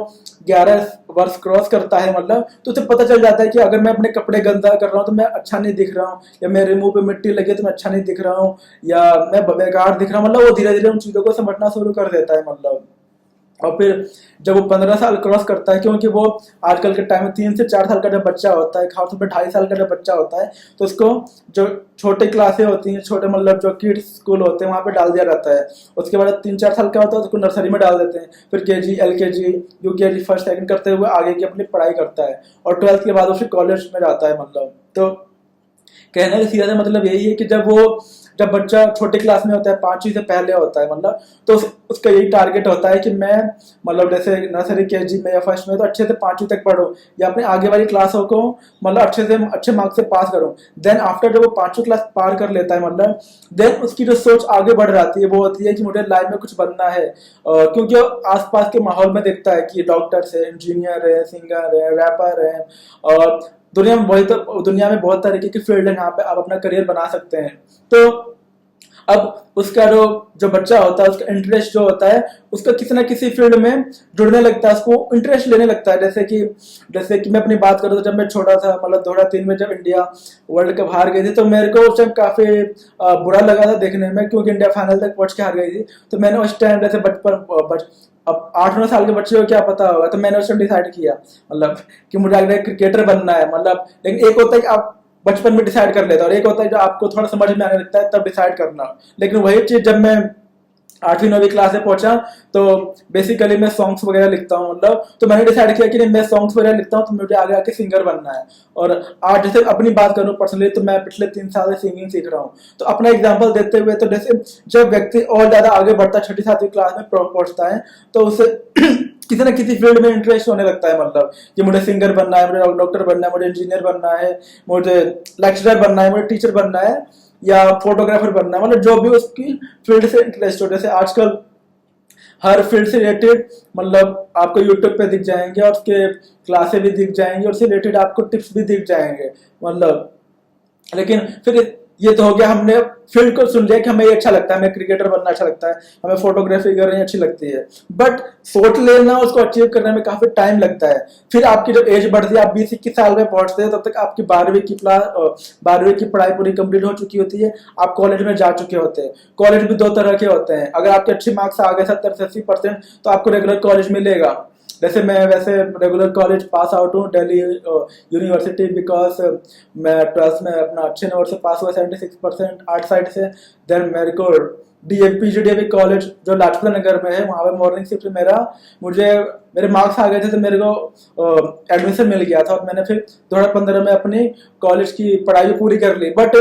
11 वर्ष क्रॉस करता है, मतलब तो उसे पता चल जाता है कि अगर मैं अपने कपड़े गंदा कर रहा हूँ तो मैं अच्छा नहीं दिख रहा हूँ, या मेरे मुंह पे मिट्टी लगी तो मैं अच्छा नहीं दिख रहा हूँ, या मैं बेकार दिख रहा हूँ, मतलब वो धीरे धीरे उन चीजों को समझना शुरू कर देता है, मतलब। और फिर जब वो 15 साल क्रॉस करता है, क्योंकि वो आजकल के टाइम में 3 से 4 साल का जब बच्चा होता है, खासतौर पर 2.5 साल का जब बच्चा होता है, तो उसको जो छोटे क्लासें होती हैं, छोटे मतलब जो किड्स स्कूल होते हैं वहाँ पे डाल दिया जाता है। उसके बाद 3-4 साल का होता है तो उसको नर्सरी में डाल देते हैं, फिर KG LKG UKG first second करते हुए आगे की अपनी पढ़ाई करता है, और 12th के बाद वो फिर कॉलेज में जाता है, मतलब। तो कहने का सीधा सा मतलब यही है कि जब बच्चा छोटे क्लास में होता है, 5वीं से पहले होता है, मतलब तो उसका यही टारगेट होता है कि मैं मतलब जैसे नर्सरी KG में या फर्स्ट में तो अच्छे से 5वीं तक पढूं, या अपने आगे वाली क्लासों को मतलब अच्छे मार्क्स से पास करूं। देन आफ्टर जब वो 5वीं क्लास पार कर लेता है, मतलब देन उसकी जो सोच आगे बढ़ जाती है वो होती है कि मुझे लाइफ में कुछ बनना है, क्योंकि आसपास के माहौल में देखता है कि डॉक्टर्स है, इंजीनियर है, सिंगर है, रैपर है, और दुनिया में बहुत तरीके की फील्ड है जहाँ पे आप अपना करियर बना सकते हैं। तो अब उसका जो बच्चा होता है उसका इंटरेस्ट जो होता है उसका किसी ना किसी फील्ड में जुड़ने लगता है, उसको इंटरेस्ट लेने लगता है। जैसे कि मैं अपनी बात करूँ तो जब मैं छोटा था, मतलब 2003 में जब इंडिया वर्ल्ड कप हार गई थी, तो मेरे को उस टाइम काफी बुरा लगा था देखने में, क्योंकि इंडिया फाइनल तक पहुंच के हार गई थी। तो मैंने उस टाइम जैसे अब 8-9 साल के बच्चे को क्या पता होगा, तो मैंने उस टाइम डिसाइड किया मतलब कि मुझे आगे क्रिकेटर बनना है, मतलब। लेकिन एक होता है कि आप बचपन में डिसाइड कर लेता, और एक होता है जो आपको थोड़ा समझ में आने लगता है तब डिसाइड करना। लेकिन वही चीज जब मैं 8वीं 9वीं क्लास में पहुंचा तो बेसिकली मैं सॉन्ग्स वगैरह लिखता हूँ, मतलब तो मैंने डिसाइड किया कि नहीं, मैं सॉन्ग्स वगैरह लिखता हूँ तो मुझे आगे आके सिंगर बनना है। और आज जैसे अपनी बात करूँ पर्सनली, तो मैं पिछले 3 साल से सिंगिंग सीख रहा हूँ। तो अपना एग्जाम्पल देते हुए, तो जैसे जब व्यक्ति और ज्यादा आगे बढ़ता है, 6ठी 7वीं क्लास में पहुंचता है, तो उसे किसी ना किसी फील्ड में इंटरेस्ट होने लगता है, मतलब कि मुझे सिंगर बनना है, मुझे डॉक्टर बनना है, मुझे इंजीनियर बनना है, मुझे लेक्चरर बनना है, मुझे टीचर बनना है, या फोटोग्राफर बनना है, मतलब जो भी उसकी फील्ड से इंटरेस्ट हो। जैसे आजकल हर फील्ड से रिलेटेड मतलब आपको यूट्यूब पे दिख जाएंगे, और उसके क्लासेस भी दिख जाएंगे, और उससे रिलेटेड आपको टिप्स भी दिख जाएंगे, मतलब। लेकिन फिर ये तो हो गया, हमने फील्ड को सुन लिया कि हमें ये अच्छा लगता है, हमें क्रिकेटर बनना अच्छा लगता है, हमें फोटोग्राफी करनी अच्छी लगती है। बट सोच लेना, उसको अचीव करने में काफी टाइम लगता है। फिर आपकी जब एज बढ़ती है, आप 20-21 साल में पहुंचते हैं, तब तक आपकी 12वीं की पढ़ाई पूरी कंप्लीट हो चुकी होती है, आप कॉलेज में जा चुके होते हैं। कॉलेज भी 2 तरह के होते हैं, अगर आपके अच्छे मार्क्स आ गए 70 से 80% तो आपको रेगुलर कॉलेज मिलेगा। वैसे रेगुलर कॉलेज पास आउट हूँ, दिल्ली यूनिवर्सिटी, बिकॉज मैं 12th में अपना अच्छे नंबर से पास हुआ, 76% आर्ट साइड से। देन मेरे को PGDAV कॉलेज जो लाजपत नगर में है, वहाँ पे मॉर्निंग शिफ्ट मेरे मार्क्स आ गए थे, तो मेरे को एडमिशन मिल गया था, और मैंने फिर 2015 में अपनी कॉलेज की पढ़ाई पूरी कर ली। बट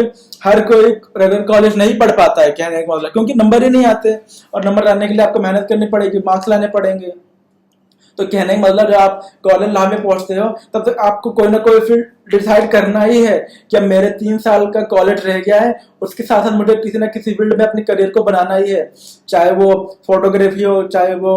हर कोई रेगुलर कॉलेज नहीं पढ़ पाता है, कहने का मतलब, क्योंकि नंबर ही नहीं आते, और नंबर लाने के लिए आपको मेहनत करनी पड़ेगी, मार्क्स लाने पड़ेंगे। तो कहने का मतलब जब आप कॉलेज लाभ में पहुंचते हो, तब तक आपको कोई ना कोई फील्ड डिसाइड करना ही है कि अब मेरे 3 साल का कॉलेज रह गया है, उसके साथ साथ मुझे किसी ना किसी फील्ड में अपने करियर को बनाना ही है, चाहे वो फोटोग्राफी हो, चाहे वो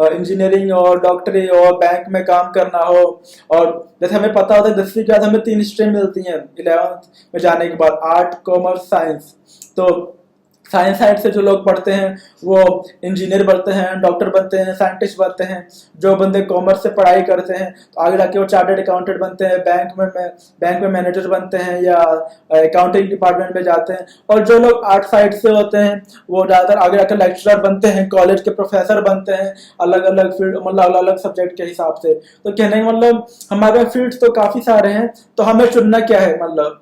इंजीनियरिंग हो, डॉक्टरी हो, बैंक में काम करना हो। और जैसे हमें पता होता है 10वीं के बाद हमें 3 स्ट्रीम मिलती हैं 11th में जाने के बाद, आर्ट, कॉमर्स, साइंस। तो साइंस साइड से जो लोग पढ़ते हैं वो इंजीनियर बनते हैं, डॉक्टर बनते हैं, साइंटिस्ट बनते हैं। जो बंदे कॉमर्स से पढ़ाई करते हैं तो आगे जाके वो चार्टर्ड अकाउंटेंट बनते हैं, बैंक में मैनेजर बनते हैं, या अकाउंटिंग डिपार्टमेंट में जाते हैं। और जो लोग आर्ट साइड से होते हैं वो ज्यादातर आगे जाकर लेक्चरर बनते हैं, कॉलेज के प्रोफेसर बनते हैं, अलग अलग फील्ड मतलब अलग अलग सब्जेक्ट के हिसाब से। तो कहने का मतलब हमारे फील्ड तो काफी सारे हैं, तो हमें चुनना क्या है, मतलब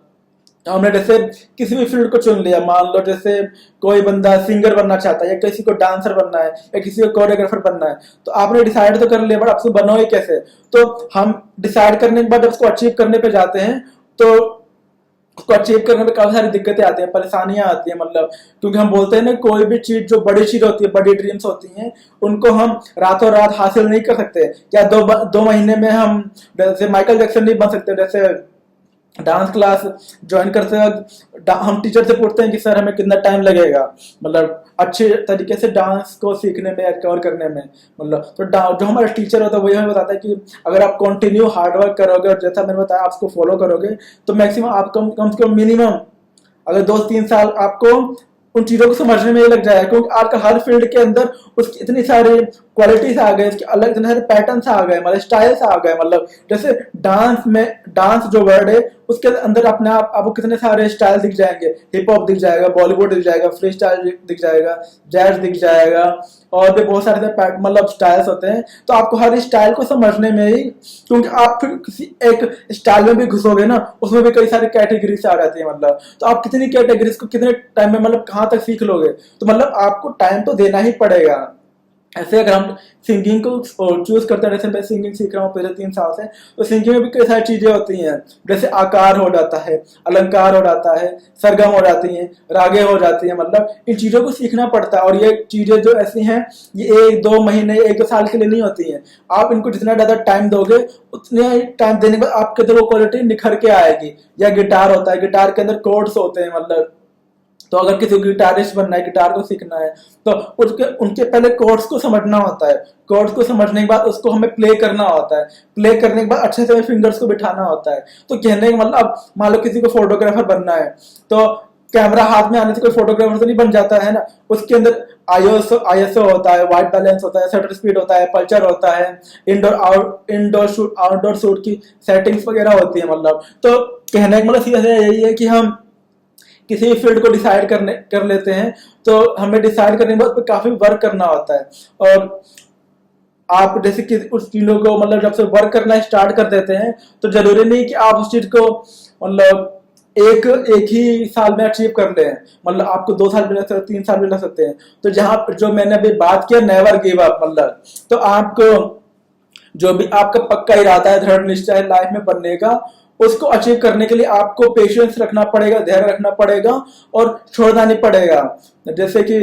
हमने जैसे किसी भी फील्ड को चुन लिया, मान लो जैसे कोई बंदा सिंगर बनना चाहता है, या किसी को डांसर बनना है, या किसी को कोरियोग्राफर बनना है, तो आपने डिसाइड तो कर लिया, बट आपसे बनोगे कैसे? तो हम डिसाइड करने के बाद जब उसको अचीव करने पे जाते हैं, तो उसको अचीव करने में काफी सारी दिक्कतें आती हैं, परेशानियां आती हैं, मतलब क्योंकि हम बोलते हैं ना, कोई भी चीज जो बड़ी चीज होती है, बड़ी ड्रीम्स होती हैं, उनको हम रातों रात हासिल नहीं कर सकते, या दो महीने में हम जैसे माइकल जैक्सन नहीं बन सकते। जैसे डांस क्लास ज्वाइन करते वक्त हम टीचर से पूछते हैं कि सर हमें कितना टाइम लगेगा, मतलब अच्छे तरीके से डांस को सीखने में, कवर करने में, मतलब तो जो हमारा टीचर होता है वही हमें बताता है कि अगर आप कंटिन्यू हार्डवर्क करोगे और जैसा मैंने बताया आप उसको फॉलो करोगे, तो मैक्सिमम आप कम से कम मिनिमम अगर 2 3 साल आपको उन चीजों को समझने में ही लग जाएगा, क्योंकि आजकल हर फील्ड के अंदर उसकी इतनी सारी क्वालिटीज आ गए, उसके अलग इतने सारे पैटर्न्स आ गए, मतलब स्टाइल्स आ गए, मतलब जैसे डांस में, डांस जो वर्ड है उसके अंदर अपने आप आपको कितने सारे स्टाइल दिख जाएंगे, हिप हॉप दिख जाएगा, बॉलीवुड दिख जाएगा, फ्री स्टाइल दिख जाएगा, जैज दिख जाएगा, और भी बहुत सारे मतलब स्टाइल्स होते हैं। तो आपको हर स्टाइल को समझने में ही, क्योंकि आप फिर किसी एक स्टाइल में भी घुसोगे ना, उसमें भी कई सारी कैटेगरीज आ जाती है, मतलब तो आप कितनी कैटेगरीज को कितने टाइम में, मतलब कहाँ तक सीख लोगे? तो मतलब आपको टाइम तो देना ही पड़ेगा। ऐसे अगर हम सिंगिंग को चूज करते हैं, जैसे मैं सिंगिंग सीख रहा हूँ पिछले 3 साल से, तो सिंगिंग में भी कई सारी चीजें होती हैं, जैसे आकार हो जाता है, अलंकार हो जाता है, सरगम हो जाती हैं, रागे हो जाती हैं, मतलब इन चीजों को सीखना पड़ता है। और ये चीजें जो ऐसी हैं, ये 1 2 महीने 1 2 साल के लिए नहीं होती हैं। आप इनको जितना ज्यादा टाइम दोगे, उतने टाइम देने के बाद आपके अंदर वो क्वालिटी निखर के आएगी। या गिटार होता है, गिटार के अंदर कोर्ड्स होते हैं, मतलब तो अगर किसी को गिटारिस्ट बनना है, गिटार को सीखना है, तो उसके उनके पहले कोर्ड्स को समझना होता है। कोर्ड्स को समझने के बाद उसको हमें प्ले करना होता है, प्ले करने के बाद अच्छे से फिंगर्स को बिठाना होता है। तो कहने का मतलब, मान लो किसी को फोटोग्राफर बनना है, तो कैमरा हाथ में आने से कोई फोटोग्राफर तो नहीं बन जाता है ना, उसके अंदर आईएसओ होता है, व्हाइट बैलेंस होता है, शटर स्पीड होता है, पल्चर होता है, इंडोर आउटडोर शूट की सेटिंग्स वगैरह होती है, मतलब तो कहने का मतलब सीधा यही है कि हम किसी भी फील्ड को डिसाइड कर लेते हैं, तो हमें डिसाइड करने के बाद उस पर काफी वर्क करना होता है। और आप जैसे कि उस चीजों को, मतलब जब से वर्क करना स्टार्ट कर देते हैं, तो जरूरी नहीं कि आप उस चीज को, मतलब एक एक ही साल में अचीव कर ले, मतलब आपको 2 साल भी लग सकते हैं, 3 साल भी लग सकते हैं। तो जहां जो मैंने अभी बात किया, नेवर गिव अप, मतलब तो आपको जो भी आपका पक्का इरादा है, दृढ़ निश्चय है लाइफ में बनने का, उसको अचीव करने के लिए आपको पेशेंस रखना पड़ेगा, धैर्य रखना पड़ेगा, और छोड़ना नहीं पड़ेगा। जैसे कि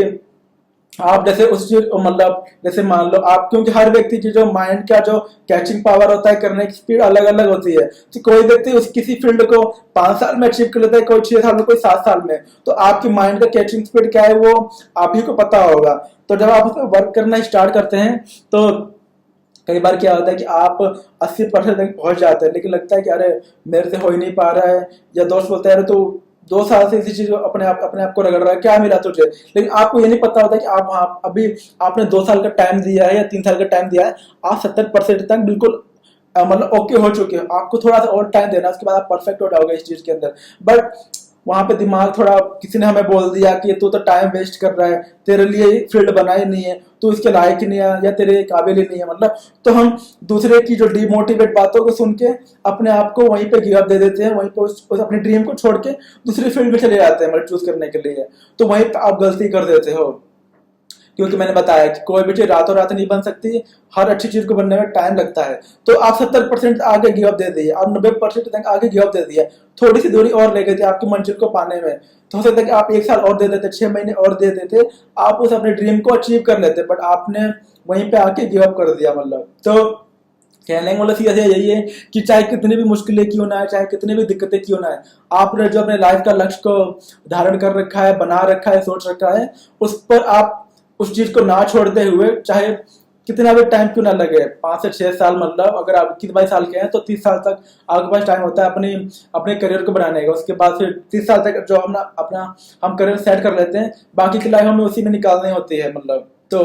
आप जैसे उस चीज, मतलब जैसे मान लो आप, क्योंकि हर व्यक्ति की जो माइंड का जो कैचिंग पावर होता है, करने की स्पीड अलग अलग होती है। तो कोई व्यक्ति उस किसी फील्ड को 5 साल में अचीव कर लेता है, कोई 6 साल में, कोई 7 साल में। तो आपकी माइंड का कैचिंग स्पीड क्या है, वो आप ही को पता होगा। तो जब आप उस पर वर्क करना स्टार्ट करते हैं, तो कई बार क्या होता है कि आप 80% तक पहुंच जाते हैं, लेकिन लगता है कि अरे मेरे से हो ही नहीं पा रहा है, या दोस्त बोलते हैं अरे तू 2 साल से इसी चीज को अपने आप को रगड़ रहा है, क्या मिला तुझे? लेकिन आपको ये नहीं पता होता कि आप वहां अभी आपने 2 साल का टाइम दिया है या 3 साल का टाइम दिया है, आप 70% तक बिल्कुल मतलब ओके हो चुके हो। आपको थोड़ा सा और टाइम देना, उसके बाद आप परफेक्ट हो जाओगे इस चीज के अंदर। बट वहां पे दिमाग थोड़ा, किसी ने हमें बोल दिया कि तू तो टाइम वेस्ट कर रहा है, तेरे लिए फील्ड बना ही नहीं है, तू इसके लायक ही नहीं है, या तेरे काबिल ही नहीं है, मतलब तो हम दूसरे की जो डिमोटिवेट बातों को सुन के अपने आप को वहीं पे गिव अप दे देते हैं, वहीं पे उस अपनी ड्रीम को छोड़ के दूसरी फील्ड में चले जाते हैं, मतलब चूज करने के लिए। तो वहीं पे आप गलती कर देते हो, क्योंकि मैंने बताया कि कोई भी चीज रातों रात नहीं बन सकती, हर अच्छी चीज को बनने में टाइम लगता है। तो आप 70% आगे गिव अप दे दिए, आप 90% तक आगे गिव अप दे दिया, थोड़ी सी दूरी और ले गए थे आपकी मंजिल को पाने में। तो हो सकता है कि आप 1 साल और दे देते, 6 महीने और दे देते, आप उस अपने ड्रीम को अचीव कर लेते, बट आपने वहीं पे आके गिव अप कर दिया, मतलब तो कहने का मतलब सीधा यही है कि चाहे कितनी भी मुश्किलें क्यों ना है, चाहे कितनी भी दिक्कतें क्यों ना है, आपने जो अपने लाइफ का लक्ष्य को धारण कर रखा है, बना रखा है, सोच रखा है, उस पर आप उस चीज को ना छोड़ते हुए, चाहे कितना भी टाइम क्यों ना लगे, 5 से 6 साल, मतलब अगर आप 21 22 साल के हैं तो 30 साल तक आपके पास टाइम होता है अपनी अपने करियर को बनाने का। उसके बाद फिर 30 साल तक जो हम अपना हम करियर सेट कर लेते हैं, बाकी की लाइफ हमें उसी में निकालनी होती है, मतलब तो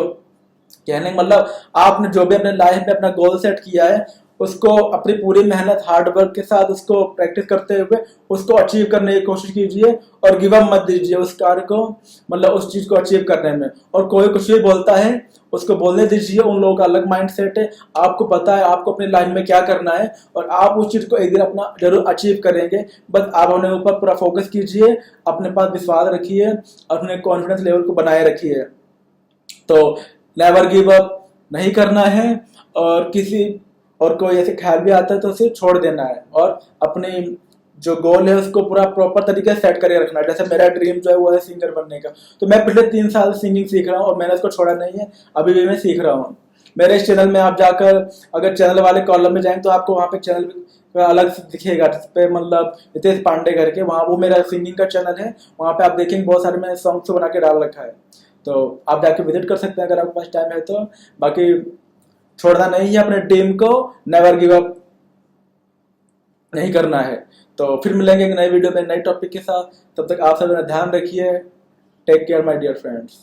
कहने का मतलब आपने जो भी अपने लाइफ में अपना गोल सेट किया है, उसको अपनी पूरी मेहनत हार्ड वर्क के साथ उसको प्रैक्टिस करते हुए उसको अचीव करने की कोशिश कीजिए और गिव अप मत दीजिए उस कार्य को, मतलब उस चीज को अचीव करने में। और कोई कुछ भी बोलता है उसको बोलने दीजिए, उन लोगों का अलग माइंड सेट है, आपको पता है आपको अपनी लाइफ में क्या करना है और आप उस चीज को एक दिन अपना जरूर अचीव करेंगे। बस आप अपने ऊपर पूरा फोकस कीजिए, अपने पास विश्वास रखिए, अपने कॉन्फिडेंस लेवल को बनाए रखिए। तो नेवर गिव अप नहीं करना है, और किसी और कोई ऐसे ख्याल भी आता है तो उसे छोड़ देना है और अपनी जो गोल है उसको पूरा प्रॉपर तरीके से सेट करके रखना है। जैसे मेरा ड्रीम जो है वो है सिंगर बनने का, तो मैं पिछले 3 साल सिंगिंग सीख रहा हूँ और मैंने उसको छोड़ा नहीं है, अभी भी मैं सीख रहा हूँ। मेरे इस चैनल में आप जाकर अगर चैनल वाले कॉलम में जाएंगे तो आपको वहाँ पे चैनल अलग से दिखेगा, जिस पे मतलब रितेश पांडे करके, वहाँ वो मेरा सिंगिंग का चैनल है, वहाँ पे आप देखेंगे बहुत सारे मैंने सॉन्ग्स बना के डाल रखा है, तो आप जाके विजिट कर सकते हैं अगर आपके पास टाइम है तो। बाकी छोड़ना नहीं है अपने टीम को, नेवर गिव अप नहीं करना है। तो फिर मिलेंगे एक नई वीडियो में नए टॉपिक के साथ, तब तक आप सब ध्यान रखिए। Take care my dear friends.